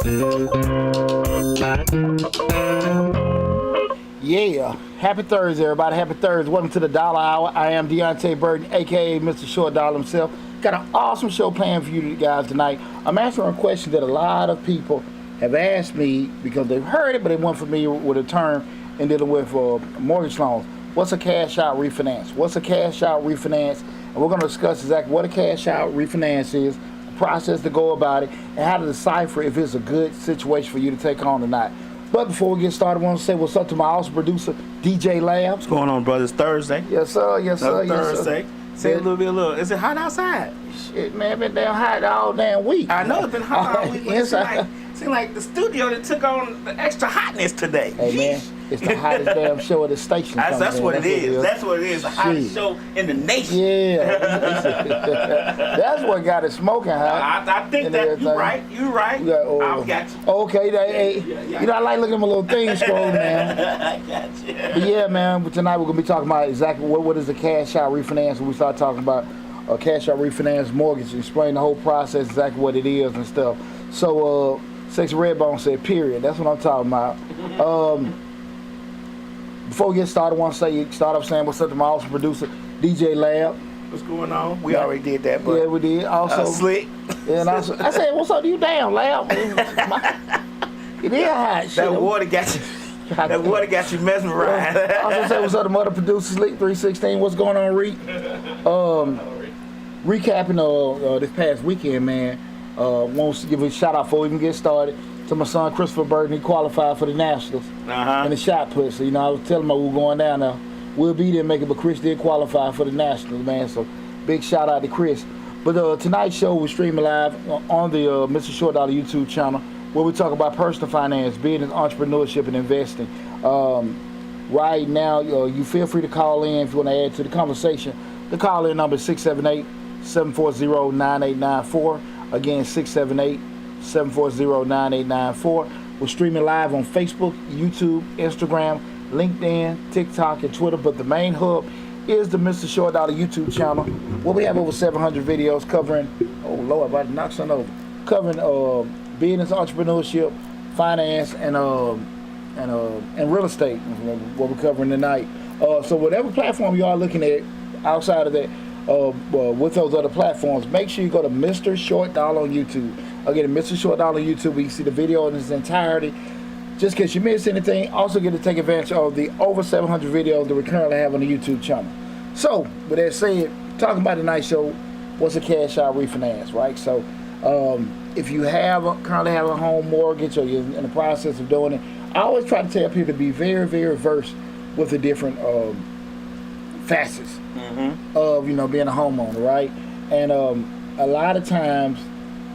Yeah, happy Thursday, everybody. Happy Thursday. Welcome to the Dollar Hour. I am Deontay Burton, aka Mr. Short Dollar himself. Got an awesome show planned for you guys tonight. I'm answering a question that a lot of people have asked me because they've heard it, but they weren't familiar with the term in dealing with mortgage loans. What's a cash out refinance? What's a cash out refinance? And we're going to discuss exactly what a cash out refinance is, the process to go about it, and how to decipher if it's a good situation for you to take on or not. But before we get started, I want to say what's up to my awesome producer, DJ Labs. What's going on, brothers? Thursday. Yes, sir. Yes, sir. Thursday. Say a little bit. Is it hot outside? Shit, man, been damn hot all damn week. I know it's been hot all week. Seems like the studio that took on the extra hotness today. Hey, man, it's the hottest damn show of the station. That's what it is. That's what it is. The hottest show in the nation. Yeah. That's what got it smoking hot. I think that you're right. You're right. I got you. Okay. You know, I like looking at my little thing scroll, man. I got you. But yeah, man, but tonight we're going to be talking about exactly what is a cash out refinance. When we start talking about a cash out refinance mortgage, explain the whole process, exactly what it is and stuff. So, Sexy Redbone said, period. That's what I'm talking about. Before we get started, I want to start off saying what's up to my awesome producer, DJ Lab. What's going on? We already did that, but yeah, we did. Also, Slick. And also, I said, what's up to you, damn Lab? It is hot shit. That water got you. That water got you mesmerized. I also say what's up to mother producer, Slick 316. What's going on, Reek? Recapping this past weekend, man. Wants to give a shout out before we even get started to my son Christopher Burton. He qualified for the Nationals in the shot put. So, you know, I was telling him we were going down there. We'll be there make it, but Chris did qualify for the Nationals, man. So, big shout out to Chris. But tonight's show we're streaming live on the Mr. Short Dollar YouTube channel where we talk about personal finance, business, entrepreneurship, and investing. Right now, you feel free to call in if you want to add to the conversation. The call-in number is 678-740-9894. Again, 678-740-9894. We're streaming live on Facebook, YouTube, Instagram, LinkedIn, TikTok, and Twitter. But the main hub is the Mr. Short Dollar YouTube channel, where we have over 700 videos covering, oh Lord, I'm about to knock something over, covering business, entrepreneurship, finance, and real estate, what we're covering tonight. So whatever platform you are looking at outside of that, with those other platforms, make sure you go to Mr. Short Dollar on YouTube. Again, Mr. Short Dollar on YouTube, you can see the video in its entirety. Just in case you miss anything, also get to take advantage of the over 700 videos that we currently have on the YouTube channel. So, with that said, talking about tonight's show, what's a cash out refinance, right? So, if you currently have a home mortgage or you're in the process of doing it, I always try to tell people to be very, very versed with the different facets of being a homeowner, right? And a lot of times,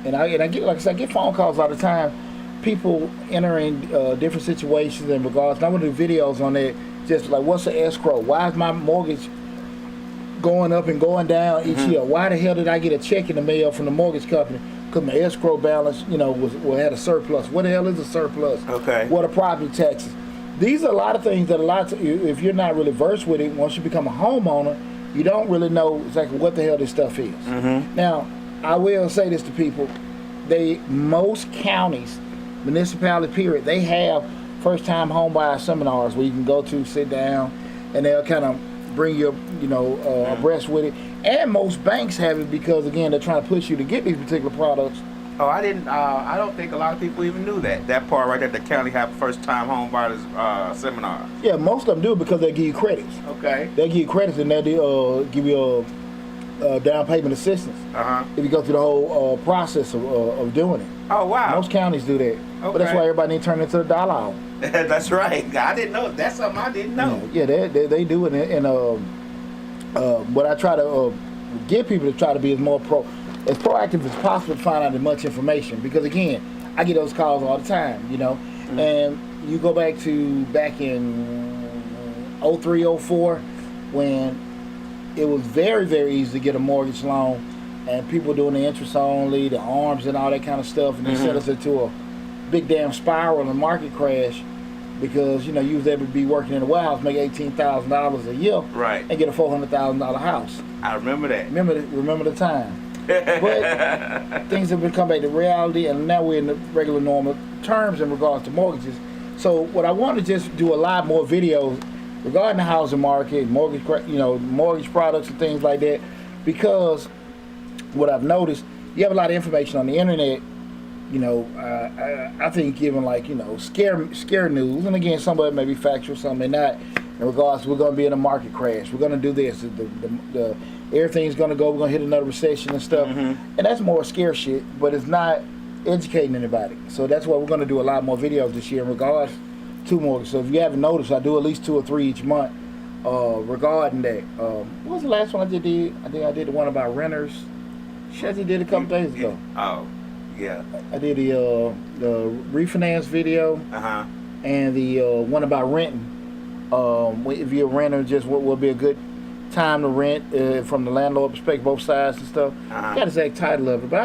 and I get, like I said, I get phone calls all the time. People entering different situations in regards. And I want to do videos on that, just like what's the escrow? Why is my mortgage going up and going down each year? Why the hell did I get a check in the mail from the mortgage company? Because my escrow balance, had a surplus. What the hell is a surplus? Okay. What are property taxes? These are a lot of things that if you're not really versed with it, once you become a homeowner, you don't really know exactly what the hell this stuff is. Now, I will say this to people. Most counties, municipalities, period, they have first-time home buyer seminars where you can go to, sit down, and they'll kind of bring you, abreast with it. And most banks have it because, again, they're trying to push you to get these particular products. Oh, I didn't. I don't think a lot of people even knew that part right there. The county have first-time home buyers seminar. Yeah, most of them do it because they give you credits. Okay. They give you credits and they'll give you a down payment assistance. If you go through the whole process of doing it. Oh wow. Most counties do that. Okay. But that's why everybody needs to turn into the dollar hour. That's right. I didn't know. That's something I didn't know. Yeah, they do it, and what I try to get people to try to be as proactive as possible to find out as much information, because again, I get those calls all the time, and you go back in 03, 04, when it was very, very easy to get a mortgage loan, and people were doing the interest only, the arms and all that kind of stuff, and they set us into a big damn spiral and market crash, because you was able to be working in a warehouse, make $18,000 a year, right, and get a $400,000 house. I remember that. Remember the time. But things have become back to reality, and now we're in the regular normal terms in regards to mortgages. So what I want to just do a lot more videos regarding the housing market, mortgage products and things like that, because what I've noticed, you have a lot of information on the internet. I think giving scare news, and again, some of it may be factual, some may not. In regards to we're going to be in a market crash, we're going to do this, the everything's going to go, we're going to hit another recession and stuff, and that's more scare shit, but it's not educating anybody. So that's why we're going to do a lot more videos this year in regards to mortgage. So if you haven't noticed, I do at least 2 or 3 each month regarding that. What was the last one I did? I think I did the one about renters. Shazzy did a couple days ago. Oh, yeah. I did the refinance video and the one about renting. If you're a renter, just what will be a good time to rent from the landlord perspective, both sides and stuff. Got the exact title of it, but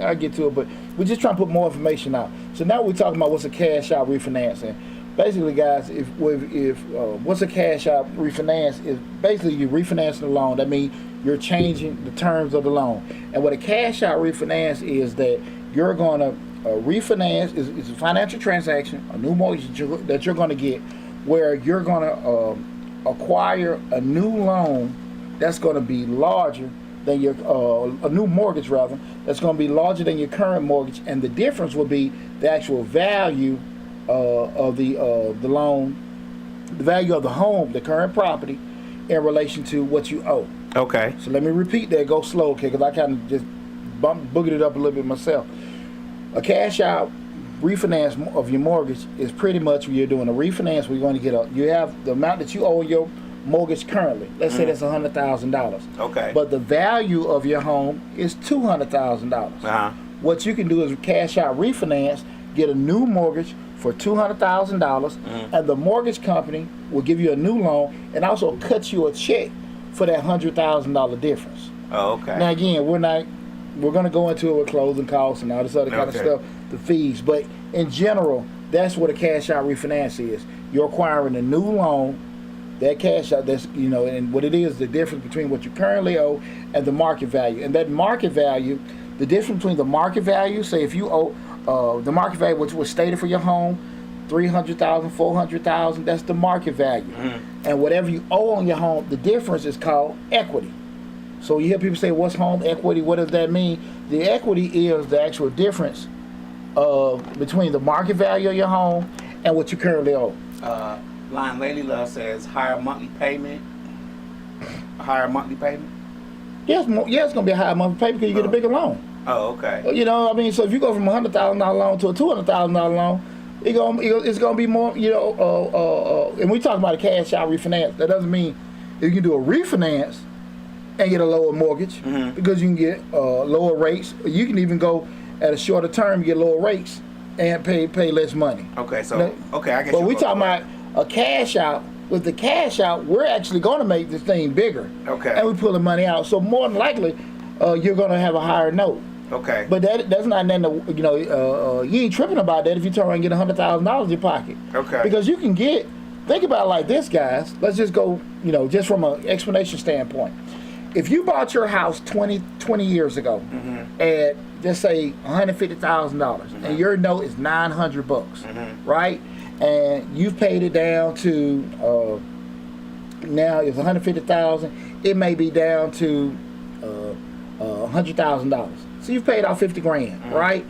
I'll get to it. But we're just trying to put more information out. So now we're talking about what's a cash out refinance. And basically, guys, if what's a cash out refinance is basically you're refinancing the loan. That means you're changing the terms of the loan. And what a cash out refinance is that you're going to refinance is a financial transaction, a new mortgage that you're going to get, where you're going to acquire a new loan that's going to be larger than your a new mortgage rather that's going to be larger than your current mortgage, and the difference will be the actual value of the loan, the value of the home, the current property, in relation to what you owe. Okay. So let me repeat that. Go slow, okay? Because I kind of just boogered it up a little bit myself. A cash out refinance of your mortgage is pretty much when you're doing a refinance where you're going to get you have the amount that you owe your mortgage currently. Let's say that's $100,000. Okay. But the value of your home is $200,000. What you can do is cash out refinance, get a new mortgage for $200,000, and the mortgage company will give you a new loan and also cut you a check for that $100,000 difference. Oh, okay. Now again, we're going to go into it with closing costs and all this other kind of stuff, the fees. But in general, that's what a cash out refinance is. You're acquiring a new loan, that cash out, that's, and what it is, the difference between what you currently owe and the market value. And that market value, the difference between the market value, say if you owe the market value, which was stated for your home, $300,000, $400,000, that's the market value. And whatever you owe on your home, the difference is called equity. So you hear people say, what's home equity? What does that mean? The equity is the actual difference between the market value of your home and what you currently owe. Line Lady Love says higher monthly payment. A higher monthly payment? Yes, it's going to be a higher monthly payment because you get a bigger loan. Oh, okay. So if you go from a $100,000 loan to a $200,000 loan, it's going to be more, and we talk about a cash out refinance. That doesn't mean you can do a refinance and get a lower mortgage because you can get lower rates. You can even go at a shorter term, get lower rates and pay less money. Okay, so I guess. But we talking about a cash out. With the cash out, we're actually going to make this thing bigger. Okay. And we pull the money out. So more than likely, you're going to have a higher note. Okay. But that's not nothing to, you ain't tripping about that if you turn around and get $100,000 in your pocket. Okay. Because you can think about it like this, guys. Let's just go, just from an explanation standpoint. If you bought your house 20 years ago at, just say, $150,000, and your note is $900, right? And you've paid it down to, now it's $150,000. It may be down to $100,000. So you've paid off $50,000, right?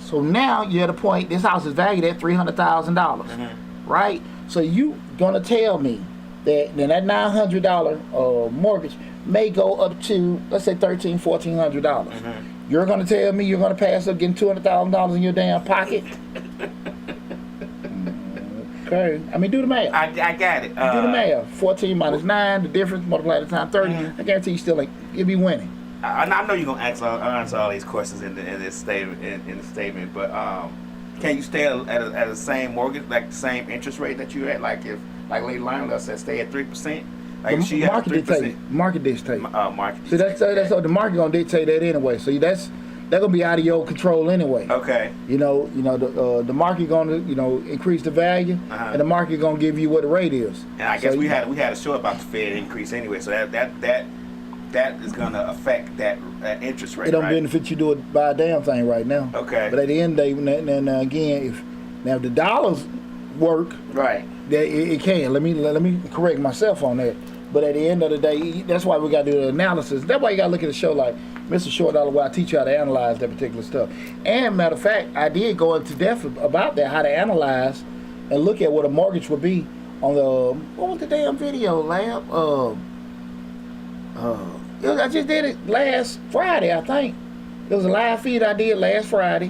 So now you're at a point, this house is valued at $300,000, right? So you gonna tell me that then that $900 mortgage may go up to, let's say, $1,300, $1,400. You're gonna tell me you're gonna pass up getting $200,000 in your damn pocket? Okay, I mean, do the math. I got it. Do the math. 14 minus 9, the difference, multiply the time 30. I guarantee you still you'll be winning. I know you're gonna answer all these questions in this statement, in the statement, but can you stay at the same mortgage, like the same interest rate that you at? Like if, like Lady Lionel said, stay at 3%. Like the she has 3%. Market dictate. Market. So that's what the market gonna dictate that anyway. So that's gonna be out of your control anyway. Okay. The market gonna increase the value, and the market gonna give you what the rate is. And I guess we had a show about the Fed increase anyway. So that that is gonna affect that interest rate. It don't right? benefit you to buy a damn thing right now. Okay. But at the end of the day, then again, if the dollars work, Right. that it can. Let me correct myself on that. But at the end of the day, that's why we got to do the analysis. That's why you got to look at a show like Mr. Short Dollar, where I teach you how to analyze that particular stuff. And matter of fact, I did go into depth about that, how to analyze and look at what a mortgage would be on the, what was the damn video, Lab? I just did it last Friday, I think. It was a live feed I did last Friday,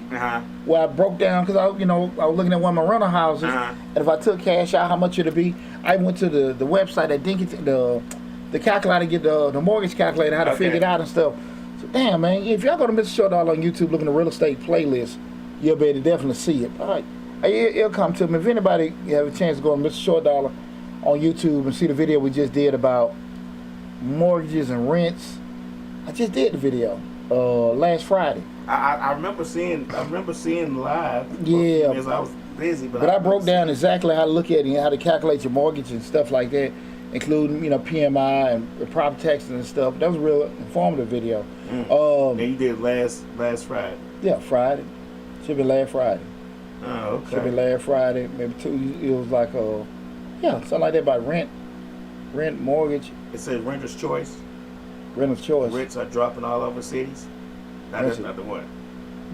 where I broke down, because I was looking at one of my rental houses, and if I took cash out, how much it'd be. I went to the website that didn't get the calculator, get the mortgage calculator, how to figure it out and stuff. So damn, man, if y'all go to Mr. Short Dollar on YouTube, look in the real estate playlist, you'll be able to definitely see it. All right, it'll come to me. If anybody have a chance to go to Mr. Short Dollar on YouTube and see the video we just did about mortgages and rents, I just did the video last Friday. I remember seeing live. Yeah, because I was busy, but I broke down exactly how to look at it and how to calculate your mortgage and stuff like that, including PMI and property taxes and stuff. That was a real informative video. And you did last Friday. Yeah, Friday. Should be last Friday. Oh, okay. Should be last Friday, maybe two. It was like something like that about rent, mortgage. It says renter's choice. Renter's choice. Rents are dropping all over cities. That's not the one.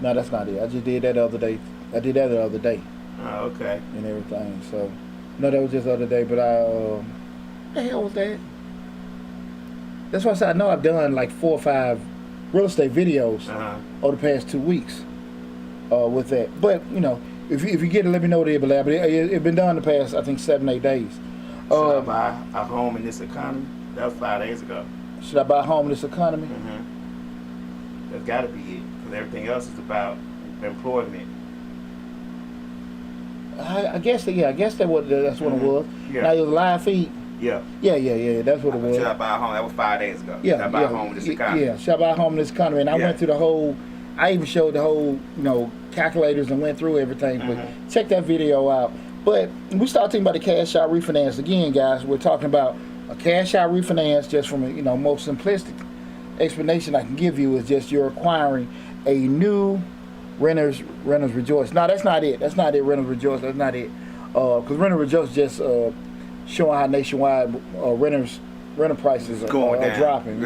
No, that's not it. I just did that the other day. I did that the other day. Oh, okay. And everything. So, no, that was just the other day. But what the hell was that? That's why I said I know I've done like 4 or 5 real estate videos over the past 2 weeks with that. But if you get it, let me know what it is. But it's been done the past, I think, 7, 8 days. Should I buy a home in this economy? That was 5 days ago. Should I buy a home in this economy? That's got to be it, because everything else is about employment. I guess that's what it was. Yeah. Now it was a live feed. Yeah. Yeah. That's what it was. Should I buy a home? That was 5 days ago. Yeah. Should I buy a home in this economy? Yeah. Should I buy a home in this economy? And I went through the whole. I even showed the whole, calculators and went through everything. But check that video out. But we start talking about the cash out refinance again, guys. We're talking about a cash out refinance, just from a most simplistic explanation I can give you, is just you're acquiring a new renters rejoice. No, that's not it. That's not it. Renters rejoice. That's not it. Because renters rejoice just showing how nationwide renter prices are dropping.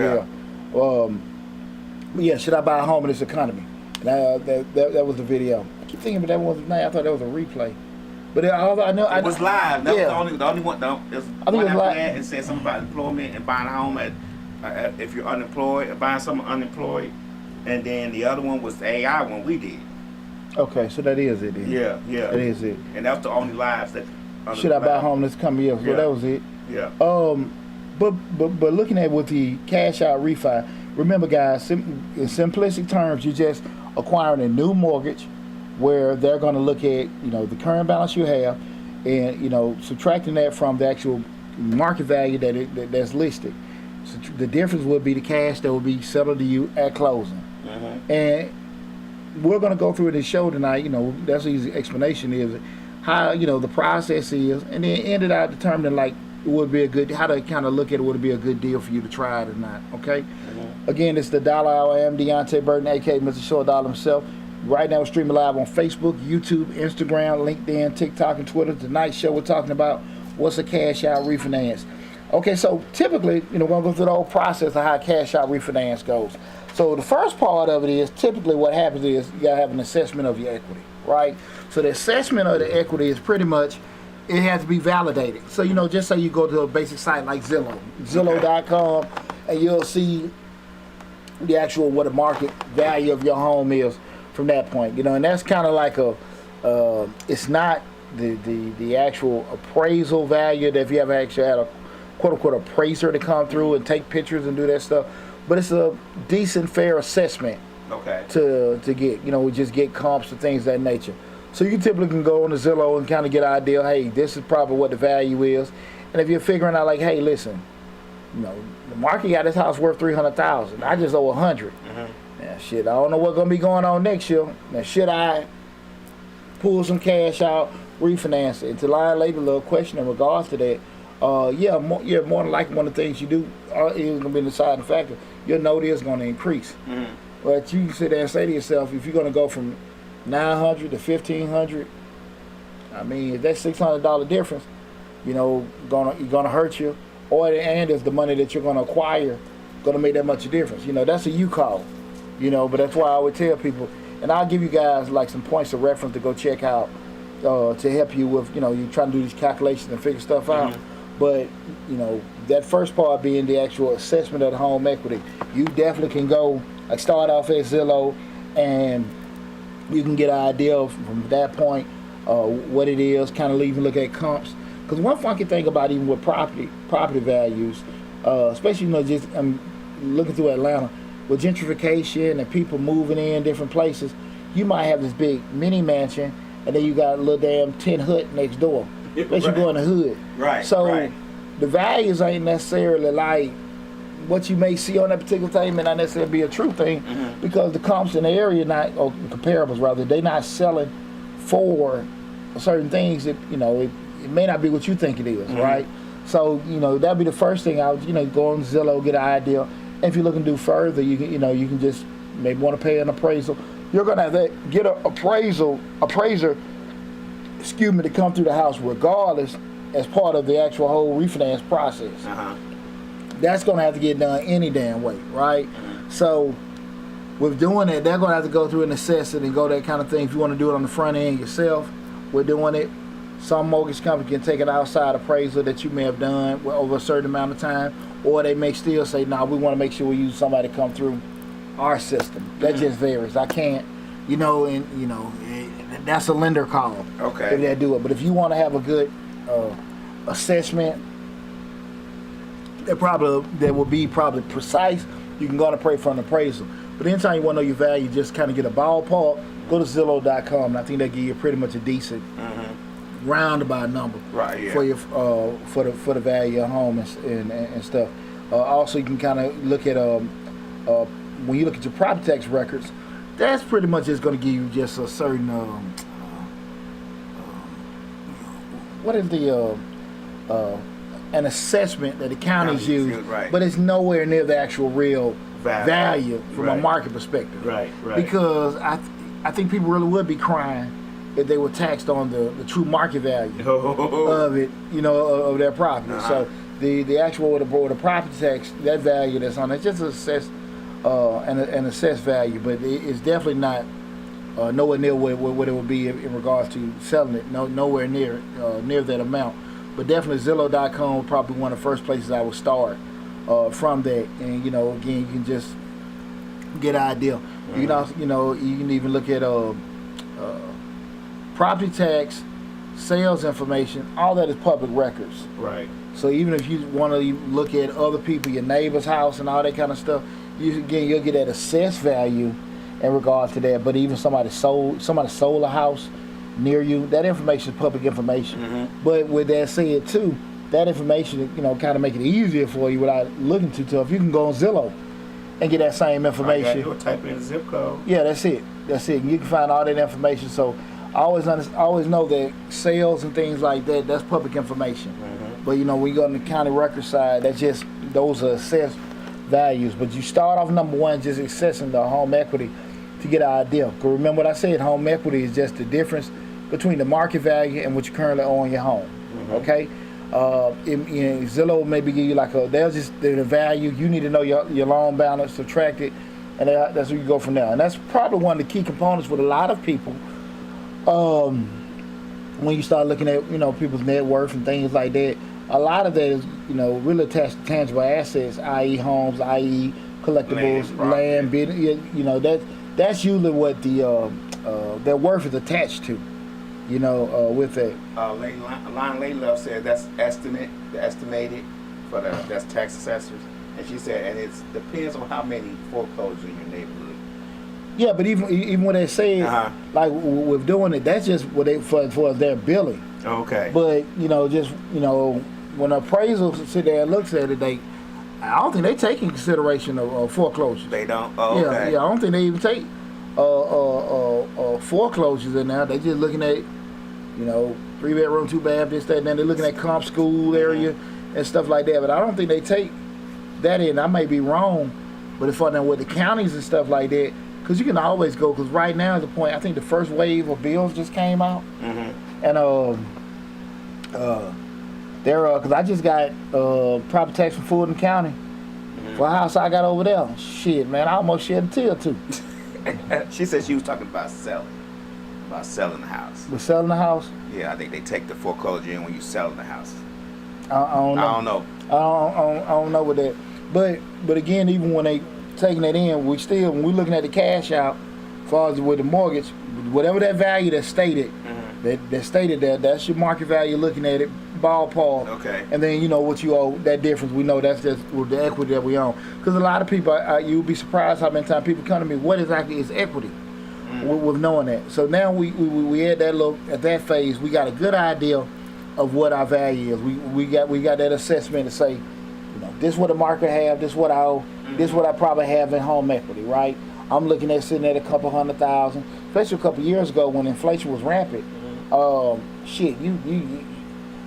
Yeah. Should I buy a home in this economy? And that was the video. I keep thinking, but that wasn't. I thought that was a replay. But I know it was live. That was the only one. There's one after that. It said something about employment and buying a home if you're unemployed, and buying someone unemployed. And then the other one was the AI one we did. Okay, so that is it then. Yeah. That is it. And that's the only lives that. Should I buy a home this coming year? So that was it. Yeah. But looking at with the cash out refi, remember, guys, in simplistic terms, you're just acquiring a new mortgage, where they're going to look at the current balance you have, and subtracting that from the actual market value that's listed. So the difference would be the cash that will be settled to you at closing. And we're going to go through this show tonight. That's the easy explanation is how the process is, and then ended out determining like it would be how to kind of look at it, would it be a good deal for you to try it or not. Okay. Again, it's the Dollar Hour. I am Deontay Burton, aka Mr. Short Dollar himself. Right now we're streaming live on Facebook, YouTube, Instagram, LinkedIn, TikTok, and Twitter. Tonight's show we're talking about what's a cash out refinance. Okay, so typically, we're going to go through the whole process of how cash out refinance goes. So the first part of it is typically what happens is you got to have an assessment of your equity, right? So the assessment of the equity is pretty much, it has to be validated. So, just say you go to a basic site like Zillow.com, and you'll see the actual what the market value of your home is from that point, and that's kind of like it's not the actual appraisal value that if you ever actually had a quote-unquote appraiser to come through and take pictures and do that stuff, but it's a decent, fair assessment to get, we just get comps and things of that nature. So you typically can go on the Zillow and kind of get an idea, hey, this is probably what the value is, and if you're figuring out like, hey, listen, the market got this house worth $300,000, I just owe $100. Now, shit, I don't know what's going to be going on next year. Now, should I pull some cash out, refinance it? And to lie later, a little question in regards to that, more than likely one of the things you do is going to be the deciding factor. your note is going to increase. Mm-hmm. But you can sit there and say to yourself, if you're going to go from 900 to 1500, I mean, if that's $600 difference, you know, gonna hurt you, and is the money that you're gonna acquire gonna make that much a difference? You know, that's a you call. You know, but that's why I would tell people, and I'll give you guys like some points of reference to go check out to help you with, you know, you trying to do these calculations and figure stuff out. Mm-hmm. But you know, that first part being the actual assessment of the home equity, you definitely can go like start off at Zillow, and you can get an idea from that point what it is. Kind of even look at comps. Because one funky thing about even with property values, especially, you know, just looking through Atlanta, with gentrification and people moving in different places, you might have this big mini mansion, and then you got a little damn tin hut next door. Unless you go in the hood. Right. So the values ain't necessarily like what you may see on that particular thing may not necessarily be a true thing, because the comps in the area or comparables rather, they not selling for certain things that, you know, it may not be what you think it is, right? So, you know, that'd be the first thing I would, you know, go on Zillow, get an idea. And if you're looking to do further, you can, you know, you can just maybe want to pay an appraisal. You're gonna have to get an appraiser, to come through the house regardless, as part of the actual whole refinance process. That's gonna have to get done any damn way, right? So with doing it, they're gonna have to go through and assess it and go that kind of thing. If you want to do it on the front end yourself, we're doing it. Some mortgage company can take an outside appraisal that you may have done over a certain amount of time, or they may still say, "No, we want to make sure we use somebody to come through our system." That just varies. I can't, you know, and you know, that's a lender call. Okay. If they do it, but if you want to have a good assessment, that will be probably precise. You can go and pray for an appraisal. But anytime you want to know your value, just kind of get a ballpark. Go to Zillow.com, and I think they give you pretty much a decent roundabout number for your for the value of home and stuff. Also, you can kind of look at when you look at your property tax records, that's pretty much just going to give you just a certain what is the an assessment that the counties use, but it's nowhere near the actual real value from a market perspective. Right. Because I think people really would be crying if they were taxed on the true market value of it, you know, of their property. So the actual the property tax, that value that's on it, just assessed an assessed value, but it's definitely not nowhere near what it would be in regards to selling it. Nowhere near that amount. But definitely Zillow.com would probably be one of the first places I would start from that. And you know, again, you can just get an idea. You know, you can even look at property tax, sales information. All that is public records. Right. So even if you want to look at other people, your neighbor's house and all that kind of stuff, you'll get that assessed value in regards to that. But even somebody sold a house near you, that information is public information. But with that said too, that information, you know, kind of make it easier for you without looking too tough. You can go on Zillow and get that same information. You'll type in the zip code. Yeah, that's it. And you can find all that information. So I always know that sales and things like that, that's public information. But you know, when you go on the county record side, those are assessed values. But you start off number one, just assessing the home equity to get an idea. Because remember what I said, home equity is just the difference between the market value and what you currently own your home. Okay? Zillow maybe give you like they'll just the value. You need to know your loan balance, subtract it, and that's where you go from there. And that's probably one of the key components with a lot of people. When you start looking at, you know, people's net worth and things like that, a lot of that is, you know, really attached to tangible assets, i.e. homes, i.e. collectibles, land, business. You know, that's usually what their worth is attached to. You know, with that. Lady Love said that's estimated for that's tax assessors, and she said, and it depends on how many foreclosures in your neighborhood. Yeah, but even when they say like with doing it, that's just what they for their billing. Okay. But you know, just you know, when appraisals sit there and looks at it, I don't think they take in consideration of foreclosures. They don't. Oh, okay. Yeah, I don't think they even take foreclosures in there. They just looking at, you know, 3-bedroom, 2-bath, this, that, and then they're looking at comp school area and stuff like that. But I don't think they take that in. I may be wrong, But if now with the counties and stuff like that, because you can always go. Because right now is the point. I think the first wave of bills just came out, and they're because I just got property tax from Fulton County for a house I got over there. Shit, man, I almost shed a tear too. She said she was talking about selling the house. But selling the house? Yeah, I think they take the foreclosure in when you selling the house. I don't know. I don't know with that. But again, even when they taking that in, when we're looking at the cash out, as far as with the mortgage, whatever that value that's stated, that's your market value. Looking at it, ballpark. Okay. And then what you owe, that difference. We know that's just with the equity that we own. Because a lot of people, you'll be surprised how many times people come to me, what exactly is equity? With knowing that. So now we at that phase, we got a good idea of what our value is. We got that assessment to say, this what the market have, this what I owe, this what I probably have in home equity, right? I'm looking at sitting at a couple $100,000, especially a couple years ago when inflation was rampant.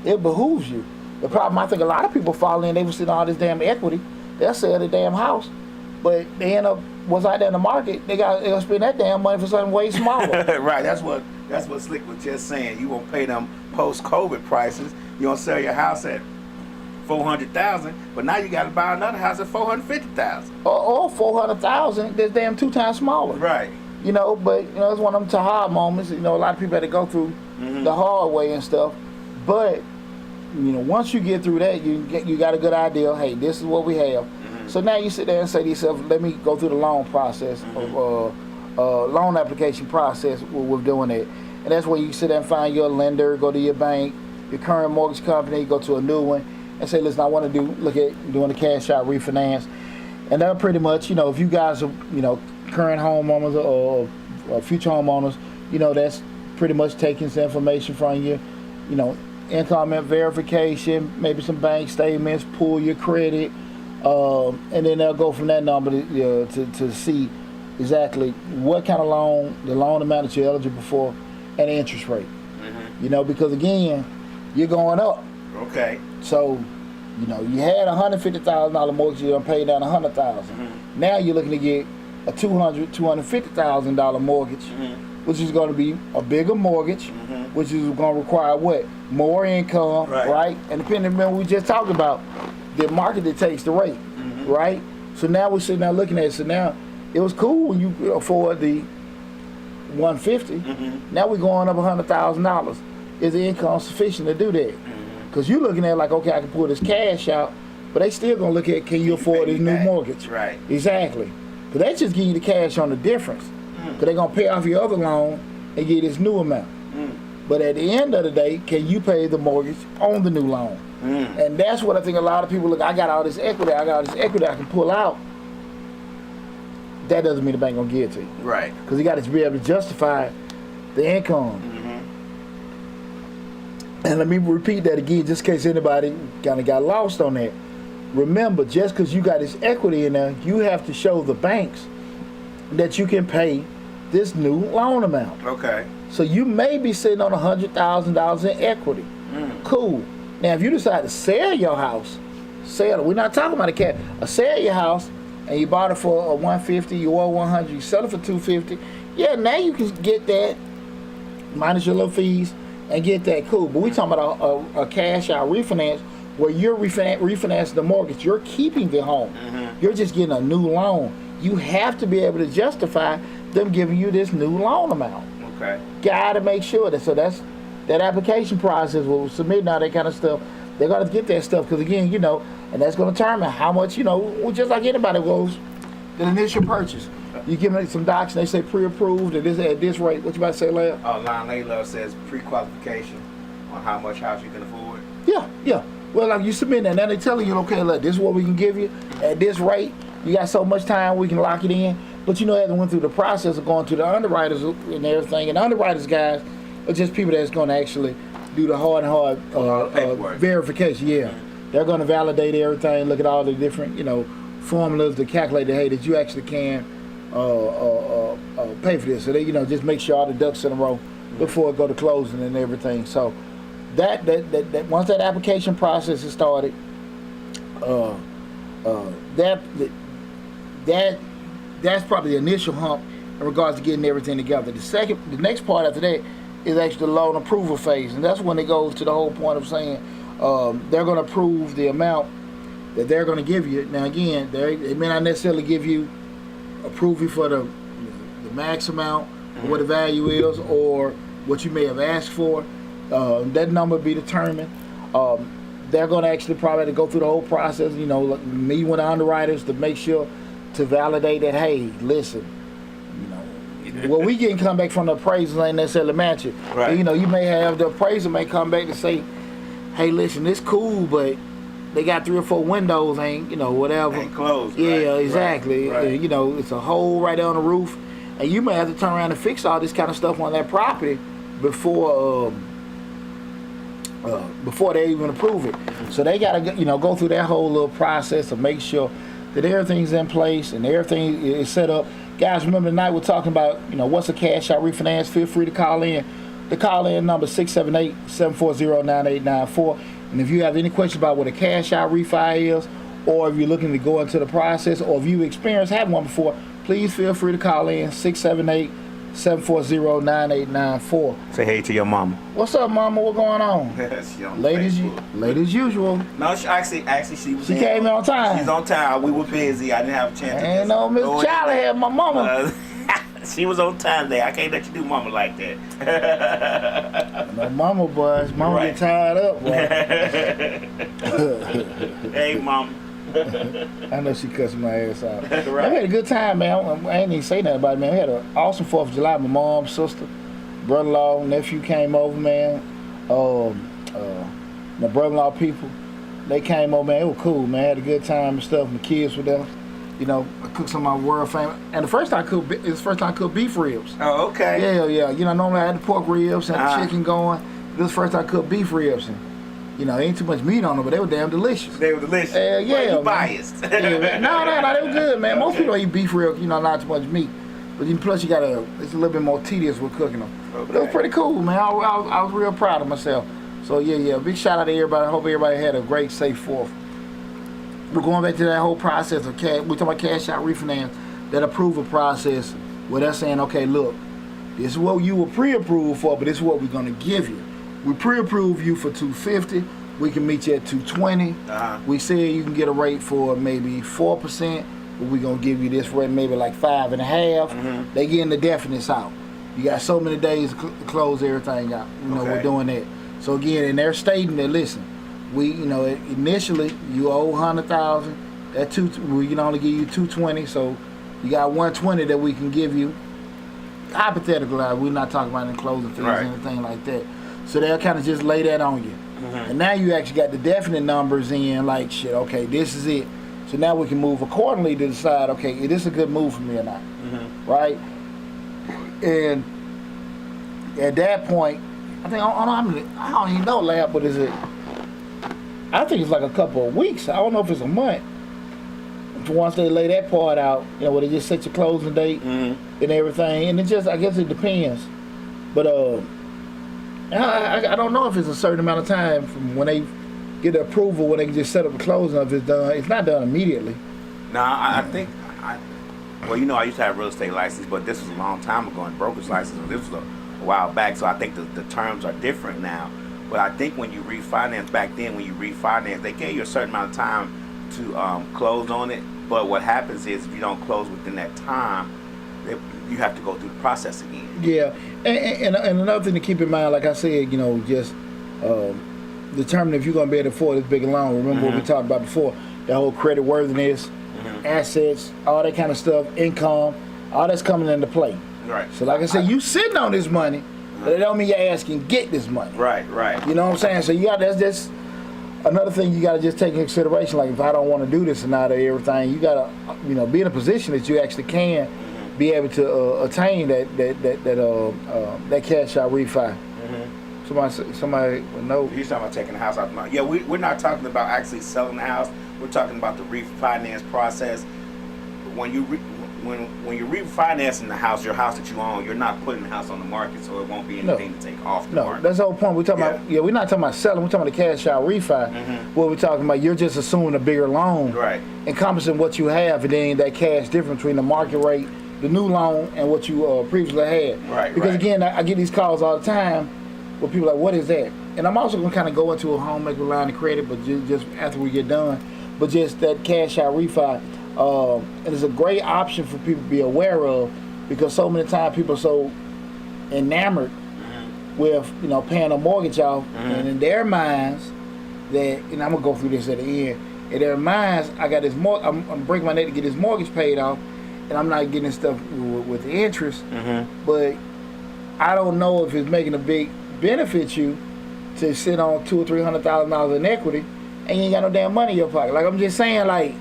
It behooves you. The problem, I think a lot of people fall in, they were sitting on all this damn equity, they'll sell the damn house, but they end up what's out there in the market, they'll spend that damn money for something way smaller. Right, that's what Slick was just saying. You won't pay them post-COVID prices. You don't sell your house at $400,000, but now you got to buy another house at $450,000. Or $400,000, that's damn 2 times smaller. Right. But it's one of them hard moments. A lot of people had to go through the hard way and stuff. But once you get through that, you got a good idea. Hey, this is what we have. So now you sit there and say to yourself, let me go through the loan process, loan application process with doing it. And that's where you sit there and find your lender, go to your bank, your current mortgage company, go to a new one, and say, listen, I want to look at doing a cash out refinance. And that'll pretty much, if you guys are, current homeowners or future homeowners, that's pretty much taking some information from you, income verification, maybe some bank statements, pull your credit, and then they'll go from that number to see exactly what kind of the loan amount that you're eligible for, and the interest rate. Because again, you're going up. Okay. So, you had $150,000 mortgage, you're gonna pay down $100,000. Now you're looking to get a $250,000 mortgage, which is going to be a bigger mortgage, which is going to require what? More income, right? And depending on what we just talked about, the market dictates the rate, right? So now we're sitting there looking at it. So now it was cool when you afford the $150. Now we're going up $100,000. Is the income sufficient to do that? Because you're looking at like, okay, I can pull this cash out, but they still gonna look at, can you afford this new mortgage? Right. Exactly. Because they just give you the cash on the difference. Because they're gonna pay off your other loan and get this new amount. But at the end of the day, can you pay the mortgage on the new loan? And that's what I think a lot of people look, I got all this equity I can pull out. That doesn't mean the bank gonna give it to you. Right. Because you got to be able to justify the income. And let me repeat that again, just in case anybody kind of got lost on that. Remember, just because you got this equity in there, you have to show the banks that you can pay this new loan amount. Okay. So you may be sitting on $100,000 in equity. Cool. Now, if you decide to sell your house, we're not talking about a cash. Sell your house, and you bought it for $150, you owe $100, you sell it for $250. Yeah, now you can get that minus your little fees and get that. Cool. But we talking about a cash out refinance where you're refinancing the mortgage. You're keeping the home. You're just getting a new loan. You have to be able to justify them giving you this new loan amount. Okay. Got to make sure that. So that's that application process. We'll submit all that kind of stuff. They're gonna get that stuff because again, and that's gonna determine how much, just like anybody goes, the initial purchase. You give them some docs and they say pre-approved at this rate. What you about to say, Leah? Line Layla says pre-qualification on how much house you can afford. Yeah. Well, like you submit that, now they telling you, okay, look, this is what we can give you at this rate. You got so much time, we can lock it in. But as I went through the process of going to the underwriters and everything, and underwriters guys are just people that's going to actually do the hard verification. Yeah, they're going to validate everything, look at all the different formulas to calculate that hey, that you actually can pay for this. So they just make sure all the ducks in a row before it go to closing and everything. So that once that that's probably the initial hump in regards to getting everything together. The next part after that is actually the loan approval phase, and that's when it goes to the whole point of saying they're going to approve the amount that they're going to give you. Now again, they may not necessarily give you approve you for the max amount, or what the value is, or what you may have asked for. That number be determined. They're going to actually probably go through the whole process, meet with the underwriters to make sure to validate that, hey, listen, what we getting come back from the appraisals ain't necessarily matching. Right. You may have the appraiser may come back and say, hey, listen, it's cool, but they got 3 or 4 windows, whatever. Ain't closed. Yeah, right. exactly. Right. It's a hole right there on the roof, and you may have to turn around and fix all this kind of stuff on that property before they even approve it. So they got to go through that whole little process to make sure that everything's in place and everything is set up. Guys, remember tonight we're talking about what's a cash out refinance. Feel free to call in. The call in number 678-740-9894. And if you have any questions about what a cash out refi is, or if you're looking to go into the process, or if you experienced having one before, please feel free to call in 678-740-9894. Say hey to your mama. What's up, mama? What going on? She on Late Facebook. as usual. No, she actually she was. She came in on time. She's on time. We were busy. I didn't have a chance. Ain't no Miss Charlie here, my mama. She was on time there. I can't let you do mama like that. No mama, boys. Mama Right. get tired up, boy. Hey, mama. I know she cussed my ass out. Right. I had a good time, man. I ain't even say nothing about it, man. We had an awesome 4th of July. My mom, sister, brother-in-law, nephew came over, man. My brother-in-law people, they came over, man. It was cool, man. I had a good time and stuff. My kids were there. I cooked some of my world famous. And the first time I cooked, it's the first time I cooked beef ribs. Oh, okay. Yeah. Normally I had the pork ribs and the chicken going. This was the first time I cooked beef ribs. And, ain't too much meat on them, but they were damn delicious. They were delicious. Yeah, Well, you man. biased. Yeah, man. No, they were good, man. Most people don't eat beef ribs, not too much meat. But then plus it's a little bit more tedious with cooking them. Okay. But it was pretty cool, man. I was real proud of myself. So yeah, big shout out to everybody. I hope everybody had a great, safe 4th. We're going back to that whole process of cash. We're talking about cash out refinance, that approval process where they're saying, okay, look, this is what you were pre-approved for, but this is what we're going to give you. We pre-approved you for $250. We can meet you at $220. We say you can get a rate for maybe 4%, but we're going to give you this rate maybe like 5.5. They getting the definites out. You got so many days to close everything out. We're doing that. So again, and they're stating that, listen, we, initially you owe $100,000. We can only give you $220. So you got $120 that we can give you. Hypothetically, we're not talking about any closing fees or anything like that. So they'll kind of just lay that on you. And now you actually got the definite numbers in, like, shit, okay, this is it. So now we can move accordingly to decide, okay, is this a good move for me or not? Right? And at that point, I think, I don't even know, Lab, but is it? I think it's like a couple of weeks. I don't know if it's a month. Once they lay that part out, where they just set your closing date and everything, and I guess it depends. But I don't know if it's a certain amount of time from when they get the approval, when they can just set up the closing, if it's done. It's not done immediately. No, I think, I used to have a real estate license, but this was a long time ago, and brokerage license, this was a while back, so I think the terms are different now. But I think when you refinance, back then when you refinance, they gave you a certain amount of time to close on it. But what happens is if you don't close within that time, you have to go through the process again. Yeah, and another thing to keep in mind, like I said, just determine if you're going to be able to afford this big loan. Remember what we talked about before, that whole credit worthiness, assets, all that kind of stuff, income, all that's coming into play. Right. So like I said, you sitting on this money, but it don't mean your ass can get this money. Right. You know what I'm saying? So that's just another thing you got to just take into consideration. Like if I don't want to do this and not everything, you got to be in a position that you actually can be able to attain that cash out refi. Somebody would know. He's talking about taking the house out the money. Yeah, we're not talking about actually selling the house. We're talking about the refinance process. When when you're refinancing the house, your house that you own, you're not putting the house on the market, so it won't be anything to take off the market. That's the whole point. We're talking about, we're not talking about selling. We're talking about the cash out refi. What we're talking about, you're just assuming a bigger loan, Right? encompassing what you have, and then that cash difference between the market rate, the new loan, and what you previously had. Right. Because right. again, I get these calls all the time where people are like, what is that? And I'm also gonna kind of go into a homemaker line of credit, but just after we get done. But just that cash out refi, and it's a great option for people to be aware of, because so many times people are so enamored with paying a mortgage off, and in their minds that, and I'm gonna go through this at the end. In their minds, I got this I'm breaking my neck to get this mortgage paid off, and I'm not getting stuff with the interest. But I don't know if it's making a big benefit you to sit on $200,000 or $300,000 in equity, and you ain't got no damn money in your pocket. Like I'm just saying, like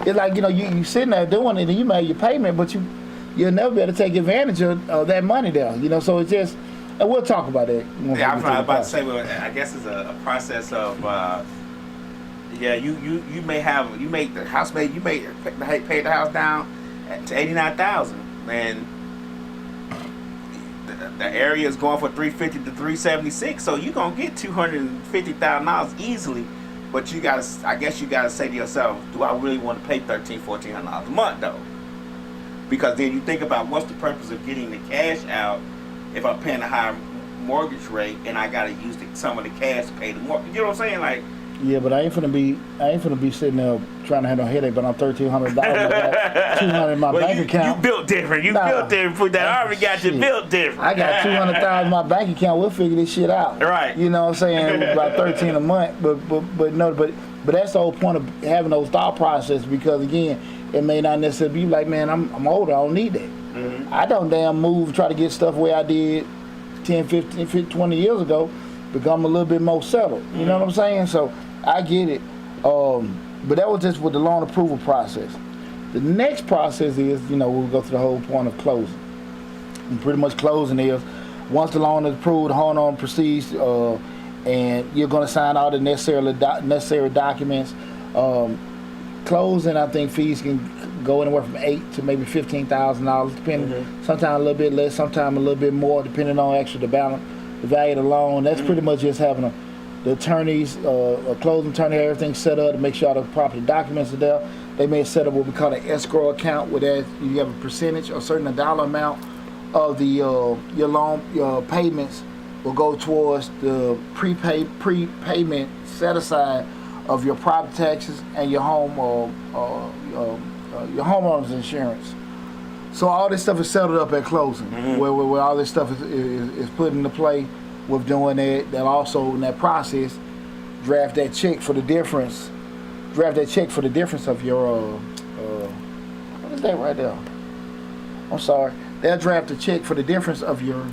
it's like you sitting there doing it, and you made your payment, but you'll never be able to take advantage of that money there. So it's just, and we'll talk about that. Yeah, I was about to say, well, I guess it's a process of, you may the house you may pay the house down to $89,000, and the area is going for $350 to $376, so you're gonna get $250,000 easily. But I guess you gotta say to yourself, do I really want to pay $1,400 a month though? Because then you think about, what's the purpose of getting the cash out if I'm paying a higher mortgage rate and I gotta use some of the cash to pay the mortgage? You know what I'm saying? Like, yeah, but I ain't finna be sitting there trying to have no headache, but I'm $1,300. I got $200 in my bank account. You built different. You built different. That already got you built different. I got $200,000 in my bank account. We'll figure this shit out. Right. You know what I'm saying? About $13 a month. But that's the whole point of having those thought processes, because again, it may not necessarily be like, man, I'm older, I don't need that. I don't damn move, try to get stuff where I did 10, 15, 20 years ago, become a little bit more settled. You know what I'm saying? So I get it. But that was just with the loan approval process. The next process is, we'll go through the whole point of closing. And pretty much closing is, once the loan is approved, the home loan proceeds, and you're going to sign all the necessary documents. Closing, I think fees can go anywhere from $8,000 to maybe $15,000, depending. Sometimes a little bit less, sometimes a little bit more, depending on the balance, the value of the loan. That's pretty much just having the attorneys, a closing attorney, everything set up to make sure all the property documents are there. They may set up what we call an escrow account, where you have a percentage or certain dollar amount of the your loan payments will go towards the prepayment set aside of your property taxes and your home your homeowner's insurance. So all this stuff is settled up at closing, where all this stuff is put into play with doing that. That also, in that process, draft that check for the difference of your what is that right there? I'm sorry. They'll draft a check for the difference of your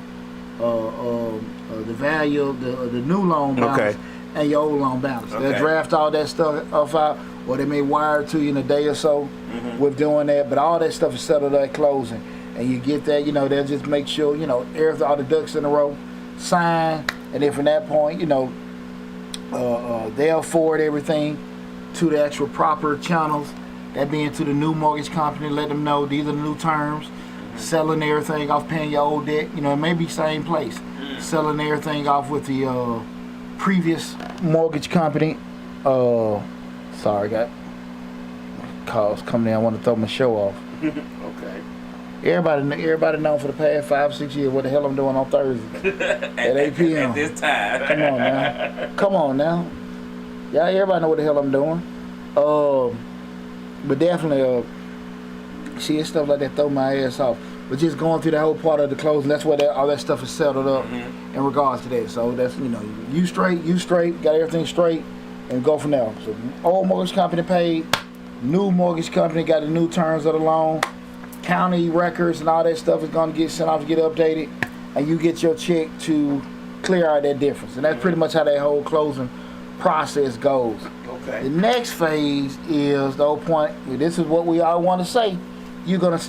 the value of the new loan balance and your old loan balance. They'll draft all that stuff out, or they may wire it to you in a day or so with doing that. But all that stuff is settled at closing, and you get that. They'll just make sure everything, all the ducks in a row, sign, and then from that point, they'll forward everything to the actual proper channels. That being to the new mortgage company, let them know these are the new terms. Selling everything off, paying your old debt. It may be same place. Selling everything off with the previous mortgage company. Sorry, got calls coming in. I want to throw my show off. Okay. Everybody know for the past 5-6 years what the hell I'm doing on Thursday at 8 p.m. At this time. Come on now. Yeah, everybody know what the hell I'm doing. But definitely, it's stuff like that throw my ass off. But just going through the whole part of the closing, that's where all that stuff is settled up in regards to that. So that's, you straight, got everything straight, and go from there. So old mortgage company paid, new mortgage company got the new terms of the loan, county records and all that stuff is going to get sent off to get updated, and you get your check to clear out that difference. And that's pretty much how that whole closing process goes. Okay. The next phase is the whole point. This is what we all want to say. You're gonna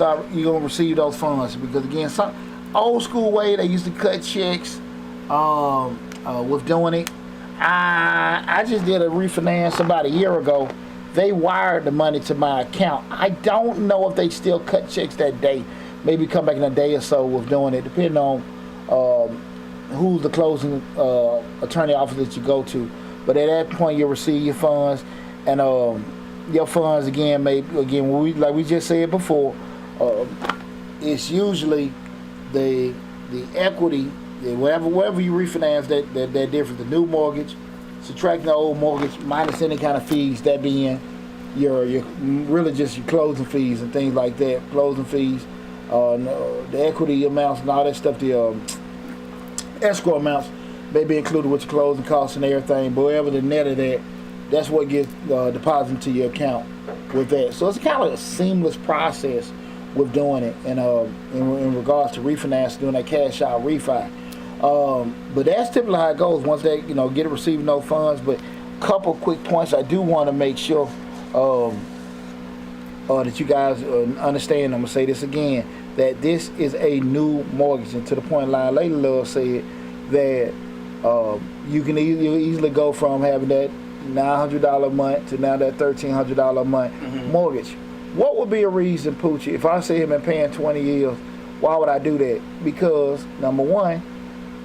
receive those funds, because again, some old school way they used to cut checks with doing it. I just did a refinance about a year ago, they wired the money to my account. I don't know if they still cut checks that day. Maybe come back in a day or so with doing it, depending on who's the closing attorney office that you go to. But at that point, you'll receive your funds, and your funds again, like we just said before, it's usually the equity, whatever you refinance, that difference. The new mortgage, subtracting the old mortgage minus any kind of fees, that being your really just your closing fees and things like that. Closing fees, the equity amounts and all that stuff. The escrow amounts may be included with your closing costs and everything. But whatever the net of that, that's what gets deposited into your account with that. So it's kind of a seamless process with doing it, and in regards to refinance, doing that cash out refi. But that's typically how it goes once they get it, receiving no funds. But couple quick points I do want to make sure that you guys understand. I'm gonna say this again, that this is a new mortgage, and to the point line Lady Love said that you can easily go from having that $900 a month to now that $1,300 a month mortgage. What would be a reason, Poochie, if I say him and paying 20 years, why would I do that? Because number one,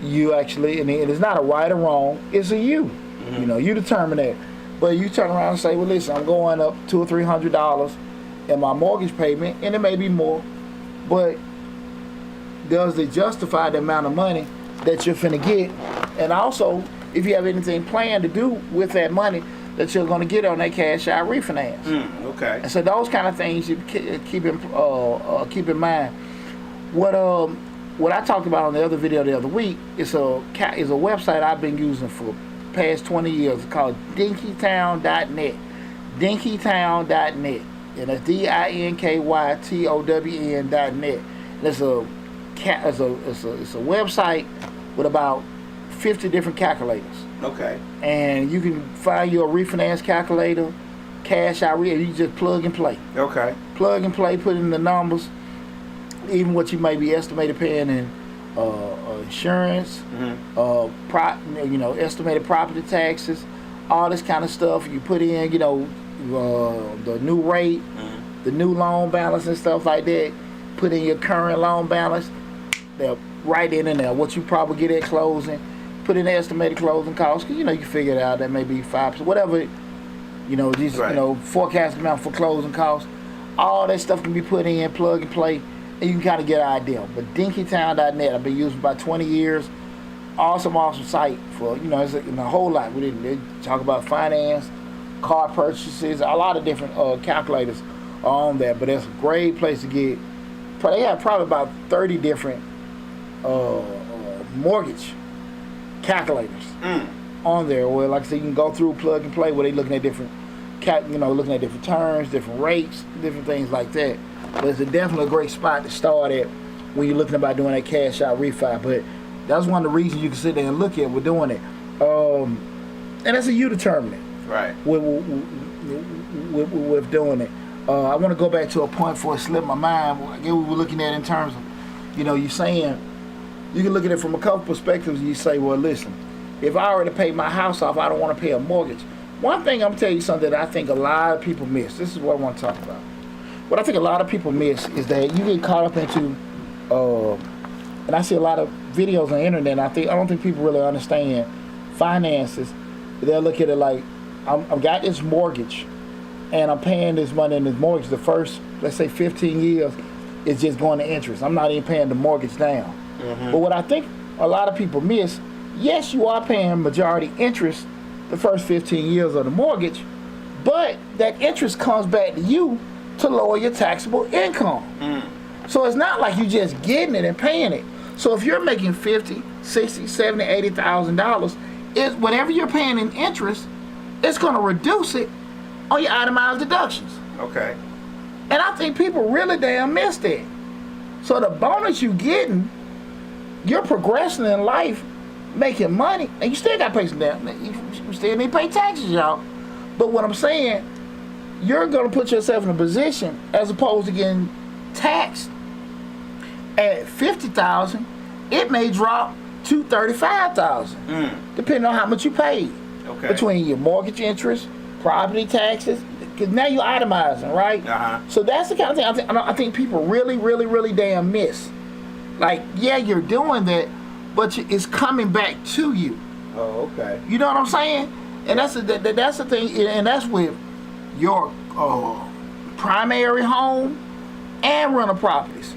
you actually, and it's not a right or wrong, it's a you. You determine that. But you turn around and say, well, listen, I'm going up $200 or $300 in my mortgage payment, and it may be more, but does it justify the amount of money that you're finna get? And also, if you have anything planned to do with that money that you're going to get on that cash out refinance. Okay. And so those kind of things you keep in mind. What I talked about on the other video the other week is a website I've been using for past 20 years. It's called dinkytown.net. dinkytown.net. And it's dinkytown.net. It's a website with about 50 different calculators. Okay. And you can find your refinance calculator, cash out, you just plug and play. Okay. Plug and play, put in the numbers, even what you may be estimated paying in insurance, estimated property taxes, all this kind of stuff. You put in, the new rate, the new loan balance and stuff like that. Put in your current loan balance. They'll write in there what you probably get at closing. Put in the estimated closing costs, because you figure it out. That may be 5%, whatever. Forecast amount for closing costs. All that stuff can be put in, plug and play, and you can kind of get an idea. But dinkytown.net, I've been using about 20 years. Awesome site for it's a whole lot. They talk about finance, car purchases, a lot of different calculators are on there. But that's a great place to get. They have probably about 30 different mortgage calculators on there, where, like I said, you can go through, plug and play, where they looking at different looking at different terms, different rates, different things like that. But it's definitely a great spot to start at when you're looking about doing that cash out refi. But that's one of the reasons you can sit there and look at with doing it. And that's a you determinant. Right. With doing it. I want to go back to a point before it slipped my mind. I guess we were looking at in terms of, you saying, you can look at it from a couple perspectives. You say, well, listen, if I already paid my house off, I don't want to pay a mortgage. One thing, I'm going to tell you something that I think a lot of people miss. This is what I want to talk about. What I think a lot of people miss is that you get caught up into, and I see a lot of videos on the internet, and I don't think people really understand finances. They'll look at it like, I've got this mortgage, and I'm paying this money in this mortgage. The first, let's say 15 years, is just going to interest. I'm not even paying the mortgage down. But what I think a lot of people miss, yes, you are paying majority interest the first 15 years of the mortgage, but that interest comes back to you to lower your taxable income. So it's not like you just getting it and paying it. So if you're making $50,000, $60,000, $70,000, $80,000, it's whatever you're paying in interest, it's going to reduce it on your itemized deductions. Okay. And I think people really damn miss that. So the bonus you getting, you're progressing in life, making money, and you still got to pay some down. You still need to pay taxes, y'all. But what I'm saying, you're going to put yourself in a position, as opposed to getting taxed at $50,000, it may drop to $35,000, depending on how much you paid. Okay. Between your mortgage interest, property taxes, because now you're itemizing, right? So that's the kind of thing I think people really damn miss. Like, yeah, you're doing that, but it's coming back to you. Oh, okay. You know what I'm saying? And that's the thing, and that's with your primary home and rental properties.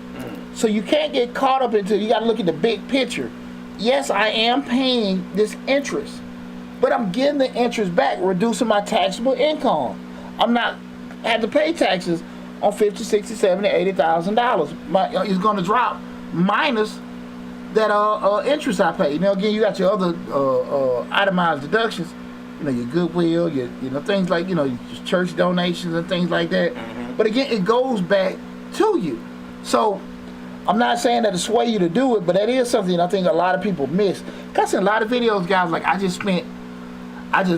So you can't get caught up into, you got to look at the big picture. Yes, I am paying this interest, but I'm getting the interest back, reducing my taxable income. I'm not have to pay taxes on $50,000, $60,000, $70,000, $80,000. It's going to drop minus that interest I pay. Now again, you got your other itemized deductions. You know, your goodwill, your things like your church donations and things like that. But again, it goes back to you. So I'm not saying that to sway you to do it, but that is something I think a lot of people miss. Cause in a lot of videos, guys, like I just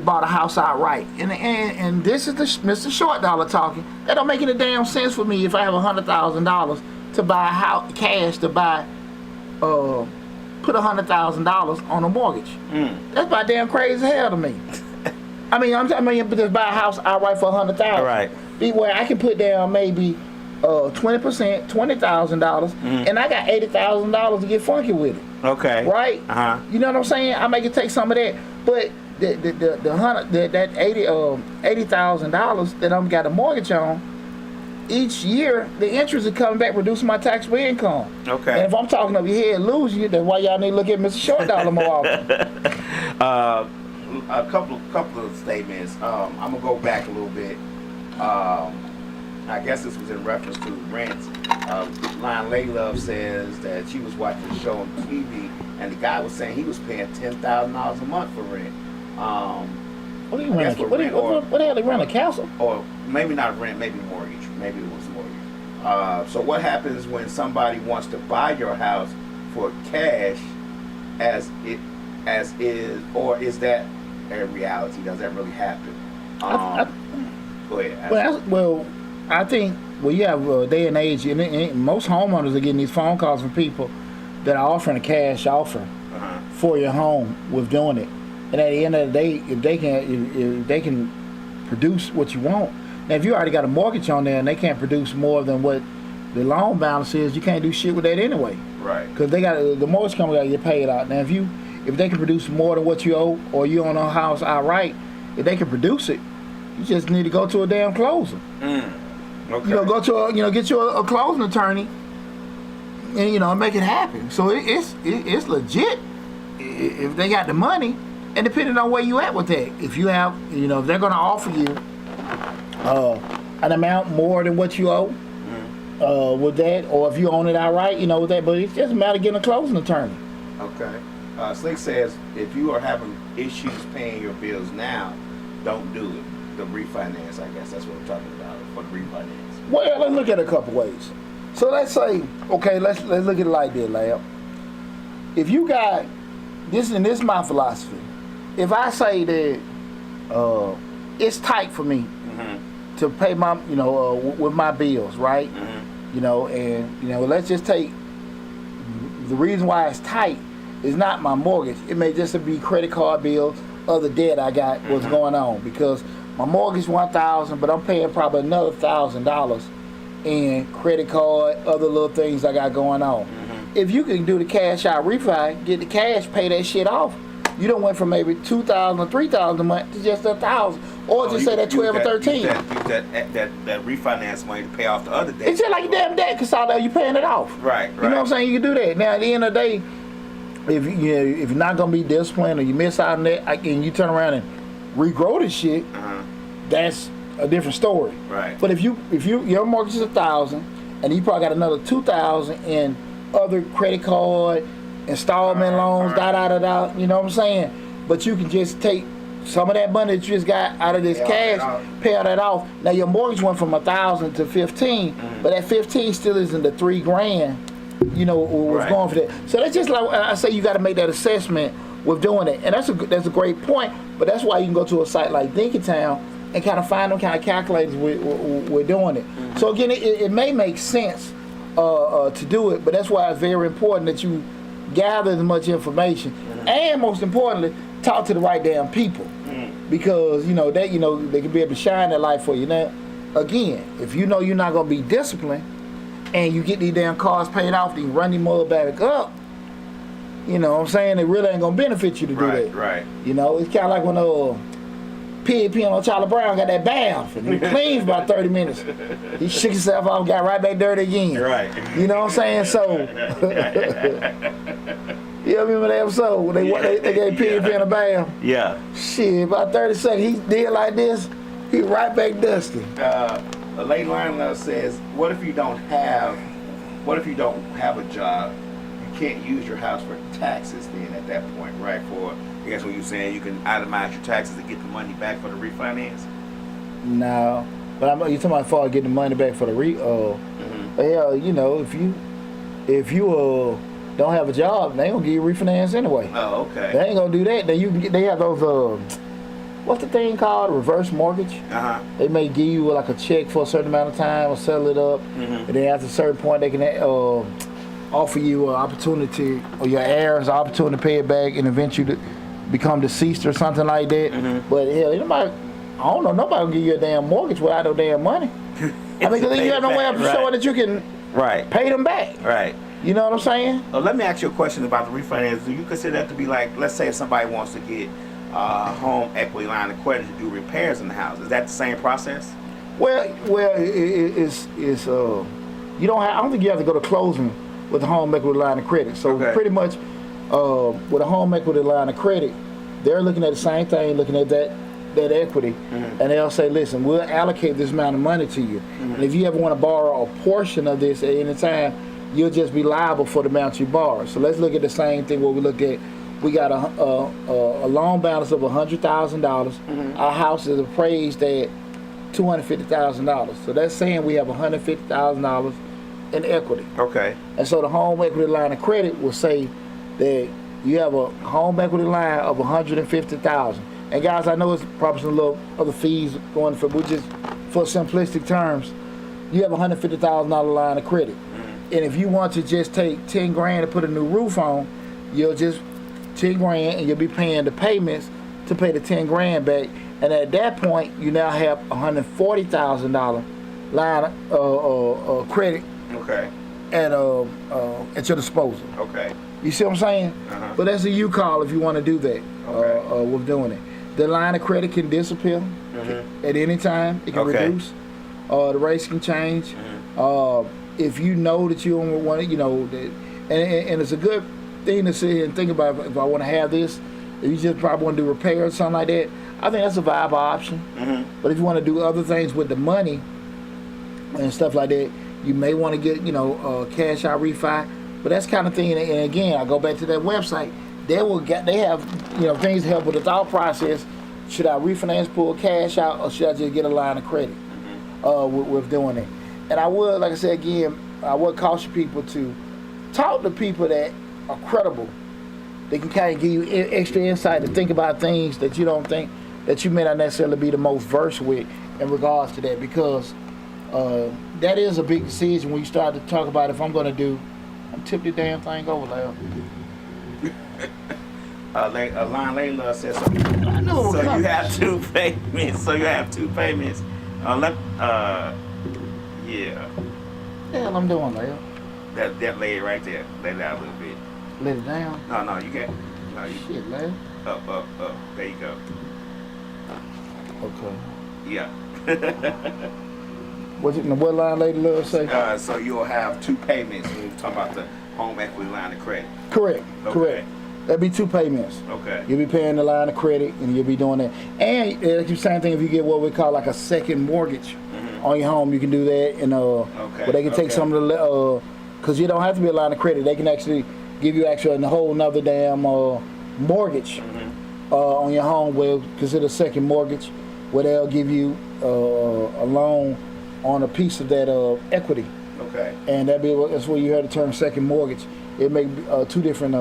bought a house outright, and this is the Mr. Short Dollar talking. That don't make any damn sense for me if I have $100,000 to buy a house cash to buy, put $100,000 on a mortgage. That's about damn crazy as hell to me. I mean, just buy a house outright for $100,000. Right. Where I can put down maybe 20%, $20,000, and I got $80,000 to get funky with it. Okay. Right. You know what I'm saying? I make it take some of that, but that $80,000 that I'm got a mortgage on, each year the interest is coming back, reducing my taxable income. Okay. And if I'm talking over your head, losing you, that's why y'all need to look at Mr. Short Dollar more often. A couple of statements. I'm gonna go back a little bit. I guess this was in reference to rent. Lion Lady Love says that she was watching a show on TV, and the guy was saying he was paying $10,000 a month for rent. What do you rent? What the hell they rent, a castle? Or maybe not rent, maybe mortgage. Maybe it was mortgage. So what happens when somebody wants to buy your house for cash, as is, or is that a reality? Does that really happen? Go ahead. I think you have a day and age, and most homeowners are getting these phone calls from people that are offering a cash offer for your home with doing it. And at the end of the day, if they can produce what you want. Now, if you already got a mortgage on there and they can't produce more than what the loan balance is, you can't do shit with that anyway. Right. Because the mortgage company got to get paid out. Now, if they can produce more than what you owe, or you own a house outright, if they can produce it, you just need to go to a damn closer. Okay. Go to get you a closing attorney, and make it happen. So it's legit if they got the money, and depending on where you at with that. If you have, if they're gonna offer you an amount more than what you owe with that, or if you own it outright, with that. But it's just a matter of getting a closing attorney. Okay. Slick says if you are having issues paying your bills now, don't do it. The refinance, I guess that's what I'm talking about, for the refinance. Well, let's look at it a couple ways. So let's say, okay, let's look at it like this, Lab. If you got this, and this is my philosophy. If I say that it's tight for me to pay my, with my bills, right? And let's just take the reason why it's tight is not my mortgage. It may just be credit card bills, other debt I got, what's going on, because my mortgage $1,000, but I'm paying probably another $1,000 in credit card, other little things I got going on. If you can do the cash out refi, get the cash, pay that shit off, you done went from maybe $2,000 or $3,000 a month to just $1,000, or just say that 12 or 13. Use that refinance money to pay off the other debt. It's just like your damn debt, because all that you paying it off. Right. You know what I'm saying? You can do that. Now at the end of the day, if you're not gonna be disciplined, or you miss out on that, and you turn around and regrow this shit, that's a different story. Right. But if your mortgage is $1,000, and you probably got another $2,000 in other credit card, installment loans, you know what I'm saying? But you can just take some of that money that you just got out of this cash, pay all that off. Now your mortgage went from $1,000 to $1,500, but that $1,500 still isn't the $3,000. Was going for that. So that's just like I say, you got to make that assessment with doing it, and that's a great point. But that's why you can go to a site like Dinkytown and kind of find them kind of calculators with doing it. So again, it may make sense to do it, but that's why it's very important that you gather as much information, and most importantly, talk to the right damn people. because they they can be able to shine that light for you. Now, again, if you know you're not gonna be disciplined, and you get these damn cars paid off, then you run these mother back up. You know what I'm saying? It really ain't gonna benefit you to do that. Right. You know, it's kind of like when Pig peeing on Charlie Brown got that bath and he cleaned for about 30 minutes. He shook himself off, got right back dirty again. Right. You know what I'm saying? So, you remember that episode when they gave Pig peeing a bath? Yeah. Shit, about 30 seconds, he did like this, he right back dusty. A late line says, what if you don't have a job? You can't use your house for taxes then at that point, right? For, I guess what you're saying, you can itemize your taxes to get the money back for the refinance? No, but you talking about for getting the money back for the hell, if you don't have a job, they gonna give you refinance anyway. Oh, okay. They ain't gonna do that. Then you can they have those what's the thing called? Reverse mortgage. They may give you like a check for a certain amount of time or settle it up, and then after a certain point they can offer you an opportunity or your heirs an opportunity to pay it back and eventually become deceased or something like that. But hell, nobody gonna give you a damn mortgage without no damn money. I mean, cause you have no way of showing that you can pay them back. Right. You know what I'm saying? Let me ask you a question about the refinance. Do you consider that to be like, let's say if somebody wants to get home equity line of credit to do repairs in the house, is that the same process? Well, it's you don't have. I don't think you have to go to closing with a home equity line of credit. So pretty much, with a home equity line of credit, they're looking at the same thing, looking at that equity, and they'll say, listen, we'll allocate this amount of money to you, and if you ever want to borrow a portion of this at any time, you'll just be liable for the amount you borrow. So let's look at the same thing. What we looked at, we got a loan balance of $100,000. Our house is appraised at $250,000. So that's saying we have $150,000 in equity. Okay. And so the home equity line of credit will say that you have a home equity line of $150,000. And guys, I know it's probably some little other fees going for, but just for simplistic terms, you have a $150,000 line of credit. And if you want to just take 10 grand to put a new roof on, you'll just 10 grand and you'll be paying the payments to pay the 10 grand back. And at that point, you now have $140,000 line of credit at your disposal. Okay. You see what I'm saying? But that's a you call if you want to do that with doing it. The line of credit can disappear at any time. It can reduce. The rates can change. If you know that you don't want it, and it's a good thing to sit here and think about. If I want to have this, if you just probably want to do repairs or something like that, I think that's a viable option. But if you want to do other things with the money and stuff like that, you may want to get cash out refi. But that's kind of thing. And again, I go back to that website. They have things to help with the thought process. Should I refinance, pull cash out, or should I just get a line of credit with doing it? And I would, like I said again, I would caution people to talk to people that are credible. They can kind of give you extra insight to think about things that you don't think, that you may not necessarily be the most versed with in regards to that, because that is a big decision when you start to talk about if I'm going to do. I'm tipped the damn thing over, Lyle. Line Layla says so. I knew it was coming. You have two payments. Yeah. What the hell I'm doing, Lyle? That lady right there. Lay it out a little bit. Let it down? No, you can't. No, you. Shit, Lyle. Up. There you go. Okay. Yeah. What line Lady Love say? So you'll have two payments when you talk about the home equity line of credit. Correct. Okay. Correct. That'd be two payments. Okay. You'll be paying the line of credit and you'll be doing that. And it's the same thing if you get what we call like a second mortgage on your home, you can do that. And but they can take some of the because you don't have to be a line of credit. They can actually give you a whole nother damn mortgage on your home. Well, consider a second mortgage, where they'll give you a loan on a piece of that equity. Okay. And that's where you heard the term second mortgage. It may be two different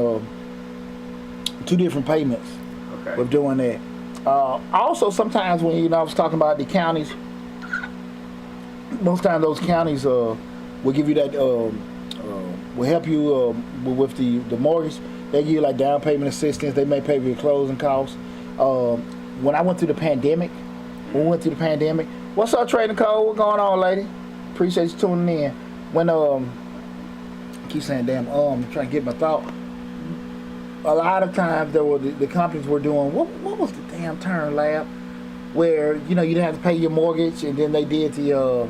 payments with doing that. Also, sometimes when I was talking about the counties, most times those counties will give you that will help you with the mortgage. They give you like down payment assistance. They may pay for your closing costs. when I went through the pandemic, what's up, Trading Code? What's going on, lady? Appreciate you tuning in. When I keep saying damn, trying to get my thought. A lot of times there were the companies were doing what was the damn term, Lab, where you didn't have to pay your mortgage, and then they did the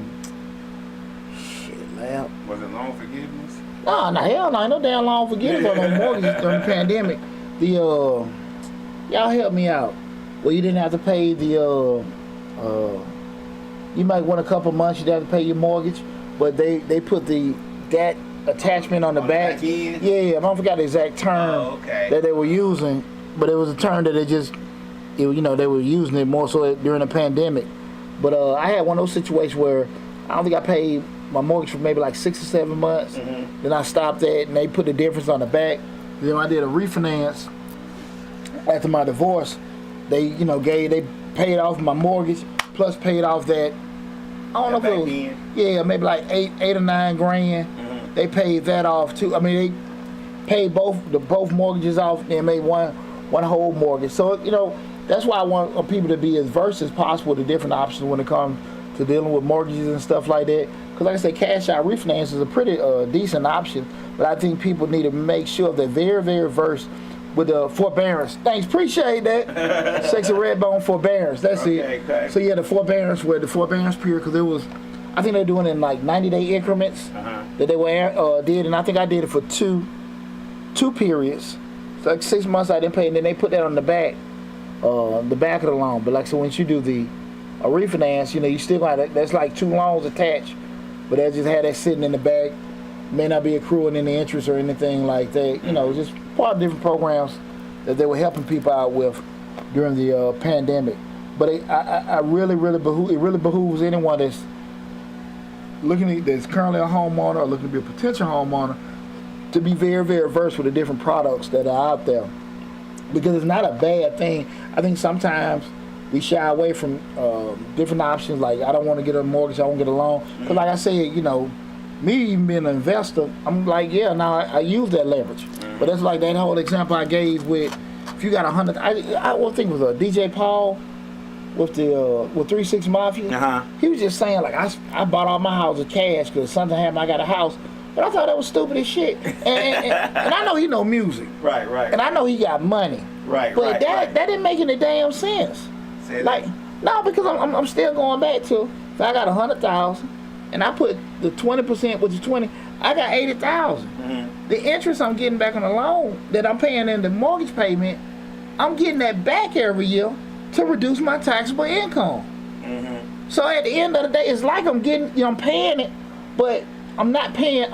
Lab. Was it loan forgiveness? No, hell no, ain't no damn loan forgiveness on no mortgage during the pandemic. The y'all help me out. Well, you didn't have to pay the you might want a couple months, you didn't have to pay your mortgage, but they put that attachment on the back. Yeah, I don't forget the exact term that they were using, but it was a term that they were using it more so during the pandemic. But I had one of those situations where I don't think I paid my mortgage for maybe like 6 or 7 months. Mm-hmm. Then I stopped that, and they put the difference on the back. Then I did a refinance after my divorce. They paid off my mortgage plus paid off that. I don't know if it was maybe like eight or 9 grand. Mm-hmm. They paid that off too. I mean, they paid both mortgages off and made one whole mortgage. So that's why I want people to be as versed as possible to different options when it comes to dealing with mortgages and stuff like that. Because like I said, cash out refinance is a pretty decent option, but I think people need to make sure they're very, very versed with the forbearance. Thanks, appreciate that. Sexy red bone forbearance. That's it. Okay. So the forbearance period, because it was, I think they're doing it in like 90-day increments that they were did, and I think I did it for two periods. So like 6 months I didn't pay, and then they put that on the back of the loan. But like so, once you do the refinance, you still got that's like 2 loans attached, but they just had that sitting in the back. May not be accruing any interest or anything like that. Just part of different programs that they were helping people out with during the pandemic. But I really behooves anyone that's that's currently a homeowner or looking to be a potential homeowner to be very, very versed with the different products that are out there, because it's not a bad thing. I think sometimes we shy away from different options. Like, I don't want to get a mortgage, I won't get a loan. Because like I said, me even being an investor, I'm like, now I use that leverage. But that's like that whole example I gave with, if you got 100, I would think it was DJ Paul with the with 3 6 Mafia. He was just saying, like, I bought all my houses cash because something happened, I got a house. But I thought that was stupid as shit. And I know he know music. Right. And I know he got money. Right. But that didn't make any damn sense. Like, no, because I'm still going back to, if I got 100,000 and I put the 20%, which is 20, I got 80,000. Mm-hmm. The interest I'm getting back on the loan that I'm paying in the mortgage payment, I'm getting that back every year to reduce my taxable income. Mm-hmm. So at the end of the day, it's like I'm getting, I'm paying it, but I'm not paying.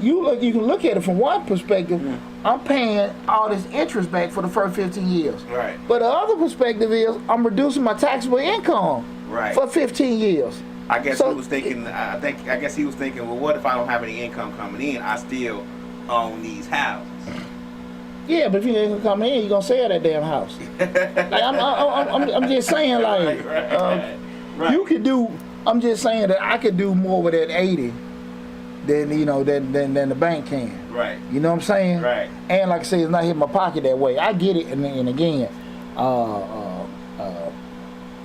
You can look at it from one perspective. Mm-hmm. I'm paying all this interest back for the first 15 years. Right. But the other perspective is I'm reducing my taxable income for 15 years. I guess he was thinking. I guess he was thinking. Well, what if I don't have any income coming in? I still own these houses. Yeah, but if you ain't come in, you're gonna sell that damn house. Like, I'm just saying, like, right. You could do. I'm just saying that I could do more with that 80 than than the bank can. Right. You know what I'm saying? Right. And like I say, it's not hitting my pocket that way. I get it, and again,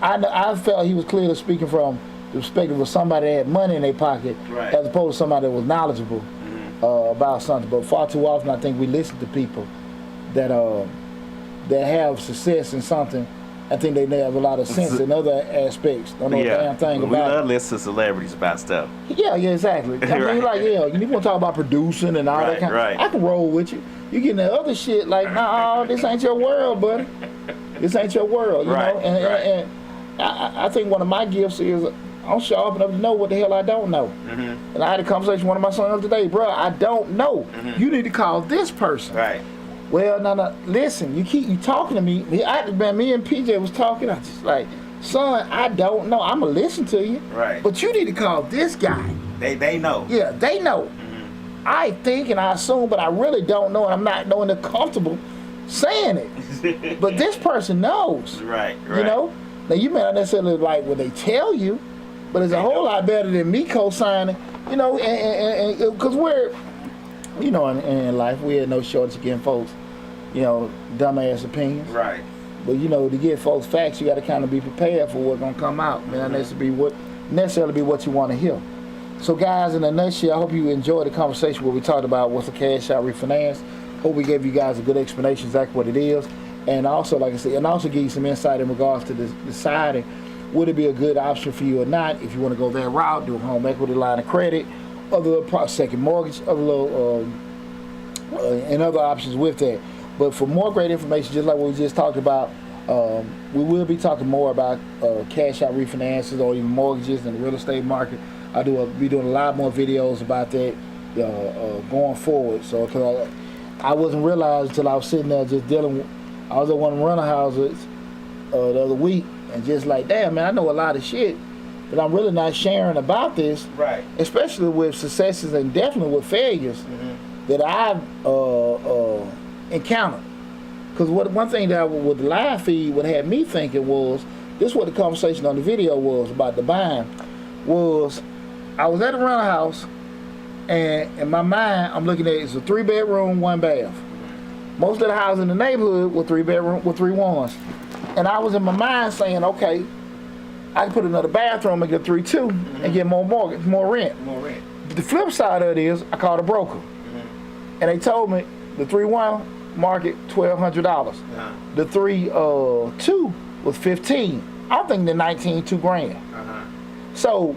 I felt he was clearly speaking from the perspective of somebody that had money in their pocket, as opposed to somebody that was knowledgeable about something. But far too often, I think we listen to people that have success in something. I think they have a lot of sense in other aspects. Don't know a damn thing about it. We love listening to celebrities about stuff. Yeah, exactly. I mean, like, you want to talk about producing and all that kind of, I can roll with you. You getting that other shit, like, nah, this ain't your world, buddy. This ain't your world, you know? And I think one of my gifts is I'm sharp enough to know what the hell I don't know. Mm-hmm. And I had a conversation with one of my sons today, bro, I don't know. Mm-hmm. You need to call this person. Right. Well, no, listen, you talking to me. Me and PJ was talking. I just like, son, I don't know. I'm going to listen to you. Right. But you need to call this guy. They know. Yeah, they know. Mm-hmm. I think and I assume, but I really don't know, and I'm not knowing they're comfortable saying it. But this person knows. Right. You know? Now, you may not necessarily like what they tell you, but it's a whole lot better than me co-signing, and because we're, in life, we had no shortage of getting folks, dumbass opinions. Right. But you know, to give folks facts, you got to kind of be prepared for what's gonna come out. Man, that necessarily be what you want to hear. So, guys, in a nutshell, I hope you enjoyed the conversation where we talked about what's a cash out refinance. Hope we gave you guys a good explanation exactly what it is, and also, like I said, and also give you some insight in regards to deciding would it be a good option for you or not if you want to go that route, do a home equity line of credit, other little second mortgage, other little and other options with that. But for more great information, just like what we just talked about, we will be talking more about cash out refinances or even mortgages in the real estate market. I'll be doing a lot more videos about that going forward. So, cause I wasn't realizing until I was sitting there just dealing with, I was at one of the rental houses the other week, and just like, damn, man, I know a lot of shit, but I'm really not sharing about this, right? Especially with successes and definitely with failures that I've encountered. Because one thing that with the live feed, what had me thinking was, this is what the conversation on the video was about the buying, was I was at a rental house, and in my mind, I'm looking at it's a 3-bedroom, 1 bath. Most of the houses in the neighborhood were 3-bedroom with 3 ones. And I was in my mind saying, okay, I can put another bathroom and get a 3-2 and get more mortgage, more rent. But the flip side of it is, I called a broker, and they told me the 3-1 market $1,200. The 3-2 was 15. I'm thinking the 19, $2,000. So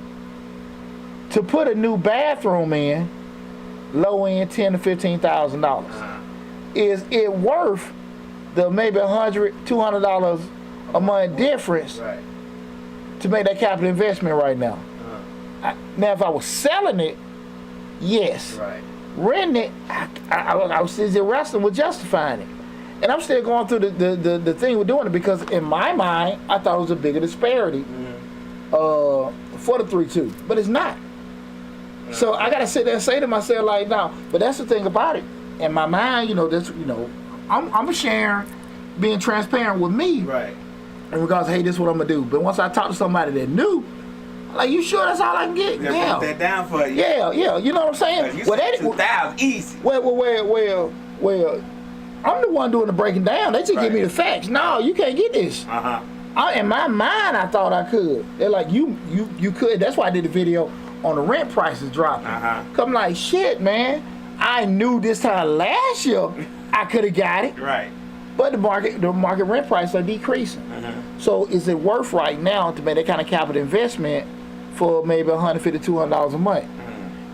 to put a new bathroom in, low end $10,000 to $15,000. Is it worth the maybe $100, $200 a month difference to make that capital investment right now? Now, if I was selling it, yes. Renting it, I was still wrestling with justifying it. And I'm still going through the thing with doing it, because in my mind, I thought it was a bigger disparity for the 3-2, but it's not. So I gotta sit there and say to myself, like, no, but that's the thing about it. In my mind, I'm sharing, being transparent with me, in regards to, hey, this is what I'm gonna do. But once I talk to somebody that knew, like, you sure that's all I can get? Yeah, put that down for you. Yeah, you know what I'm saying? You said 2,000 easy. Well, I'm the one doing the breaking down. They just give me the facts. No, you can't get this. In my mind, I thought I could. They're like, you could. That's why I did the video on the rent prices dropping. Cause I'm like, shit, man. I knew this time last year I could have got it. But the market rent prices are decreasing. So is it worth right now to make that kind of capital investment for maybe $150, $200 a month?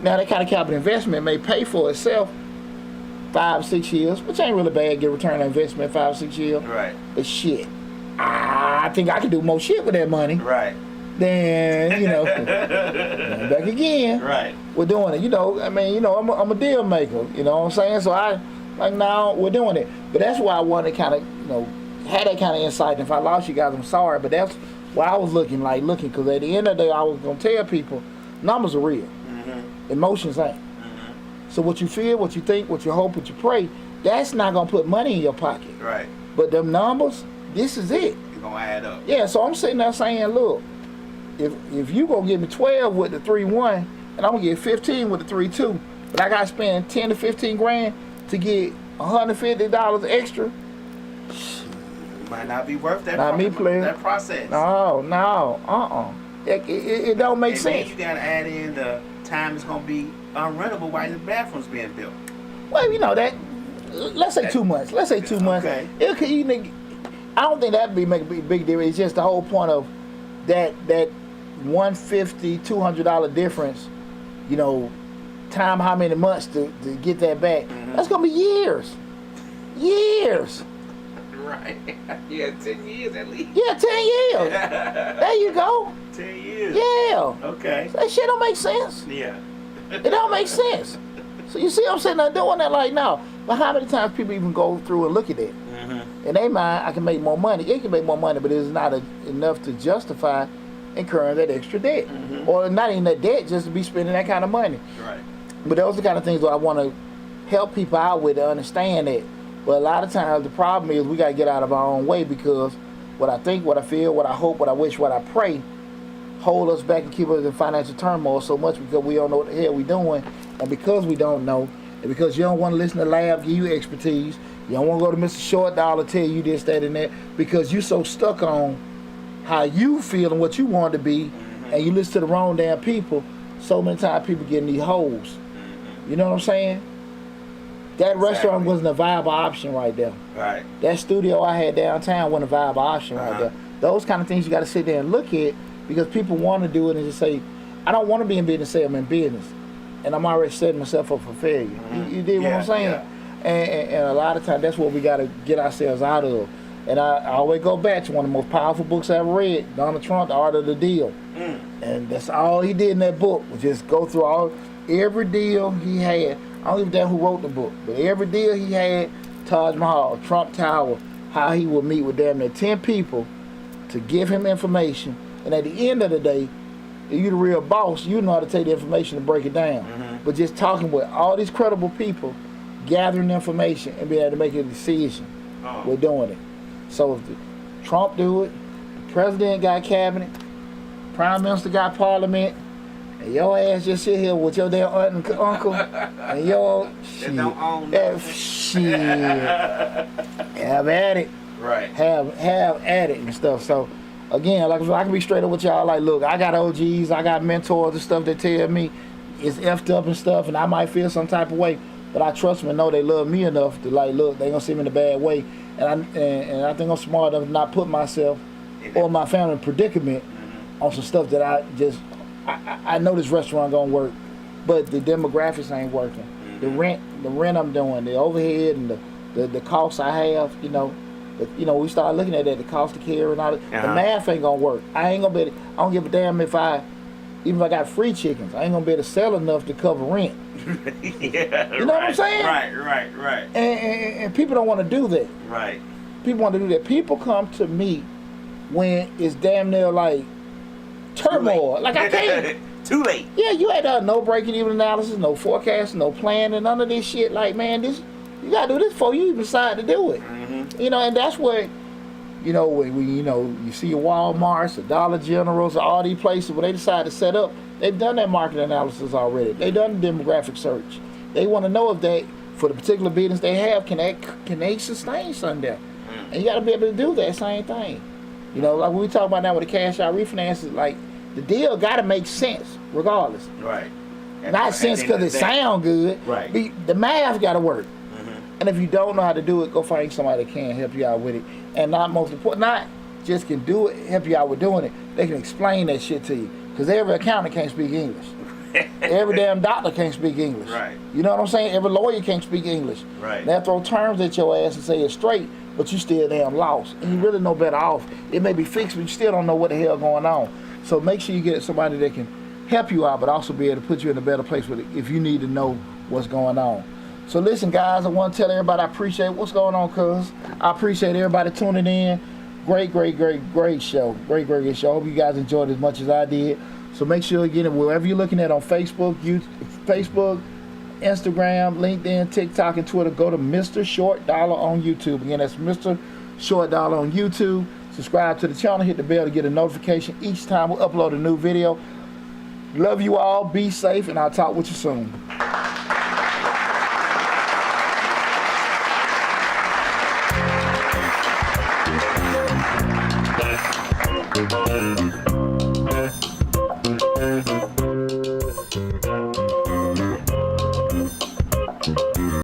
Now that kind of capital investment may pay for itself 5, 6 years, which ain't really bad. Get return on investment 5, 6 years. But shit, I think I could do more shit with that money. Then back again. We're doing it. I'm a deal maker. You know what I'm saying? So now we're doing it. But that's why I wanted to kind of had that kind of insight. And if I lost you guys, I'm sorry. But that's why I was looking. Because at the end of the day, I was gonna tell people, numbers are real. Emotions ain't. So what you feel, what you think, what you hope, what you pray, that's not gonna put money in your pocket. But them numbers, this is it. It's gonna add up. Yeah. So I'm sitting there saying, look, if you gonna give me 12 with the 3-1, and I'm gonna get 15 with the 3-2, but I gotta spend 10 to 15 grand to get $150 extra. Might not be worth that. Not me playing that process. No. It don't make sense. You gotta add in the time it's gonna be unrentable while the bathroom's being built. Well, that. Let's say 2 months. Let's say 2 months. Okay. I don't think that'd make a big deal. It's just the whole point of that $150, $200 difference. Time how many months to get that back? That's gonna be years. Yeah, 10 years at least. Yeah, 10 years. There you go. 10 years. Yeah. Okay. That shit don't make sense. Yeah. It don't make sense. So you see, I'm sitting there doing that like now. But how many times people even go through and look at that? In their mind, I can make more money. It can make more money, but it's not enough to justify incurring that extra debt. Or not even that debt, just to be spending that kind of money. But those are the kind of things that I want to help people out with to understand that. But a lot of times the problem is we got to get out of our own way, because what I think, what I feel, what I hope, what I wish, what I pray hold us back and keep us in financial turmoil so much, because we don't know what the hell we're doing. And because we don't know, and because you don't want to listen to Lab give you expertise, You don't want to go to Mr. Short Dollar tell you this, that, and that, because you so stuck on how you feel and what you want to be, and you listen to the wrong damn people. So many times people get in these holes. You know what I'm saying? That restaurant wasn't a viable option right there. Right. That studio I had downtown wasn't a viable option right there. Those kind of things you got to sit there and look at, because people want to do it and just say, I don't want to be in business, say I'm in business. And I'm already setting myself up for failure. You dig what I'm saying? Yeah. And a lot of times that's what we got to get ourselves out of. And I always go back to one of the most powerful books I ever read, Donald Trump, The Art of the Deal. And that's all he did in that book, was just go through every deal he had. I don't even know who wrote the book, but every deal he had, Taj Mahal, Trump Tower, how he would meet with damn near 10 people to give him information. And at the end of the day, if you're the real boss, you know how to take the information and break it down. But just talking with all these credible people, gathering information and being able to make a decision, we're doing it. So if Trump do it, the president got cabinet, prime minister got parliament, and your ass just sit here with your damn aunt and uncle, and your shit, don't own shit, have at it, Right. Have at it and stuff. So again, like I can be straight up with y'all. Like, look, I got OGs, I got mentors and stuff that tell me it's effed up and stuff, and I might feel some type of way, but I trust them and know they love me enough to like, look, they gonna see me in a bad way, and I think I'm smart enough to not put myself or my family in predicament on some stuff that I know this restaurant gonna work, but the demographics ain't working. The rent I'm doing, the overhead and the costs I have, we start looking at that, the cost of care and all that. The math ain't gonna work. I ain't gonna be able to, I don't give a damn even if I got free chickens, I ain't gonna be able to sell enough to cover rent. Yeah, you know what I'm saying? Right. And people don't want to do that. Right. People want to do that. People come to me when it's damn near like turmoil. Like I can't. Too late. Yeah, you had no breaking even analysis, no forecast, no plan, and none of this shit. Like, man, you gotta do this before you even decide to do it. And that's what, when you see your Walmarts, the Dollar Generals, all these places where they decide to set up, they've done that market analysis already. They've done the demographic search. They want to know if they, for the particular business they have, can they sustain something there? And you gotta be able to do that same thing. Like we talk about now with the cash out refinances, like the deal gotta make sense regardless. Right. Not sense because it sound good. Right. The math gotta work. And if you don't know how to do it, go find somebody that can help you out with it. And not most important, not just can do it, help you out with doing it, they can explain that shit to you. Because every accountant can't speak English. Every damn doctor can't speak English. Right. You know what I'm saying? Every lawyer can't speak English. Right. They'll throw terms at your ass and say it's straight, but you still damn lost. And you really know better off. It may be fixed, but you still don't know what the hell going on. So make sure you get somebody that can help you out, but also be able to put you in a better place with it if you need to know what's going on. So listen, guys, I want to tell everybody I appreciate what's going on, cuz. I appreciate everybody tuning in. Great show. Great show. I hope you guys enjoyed it as much as I did. So make sure, again, wherever you're looking at on Facebook, Instagram, LinkedIn, TikTok, and Twitter, go to Mr. Short Dollar on YouTube. Again, that's Mr. Short Dollar on YouTube. Subscribe to the channel, hit the bell to get a notification each time we upload a new video. Love you all. Be safe, and I'll talk with you soon.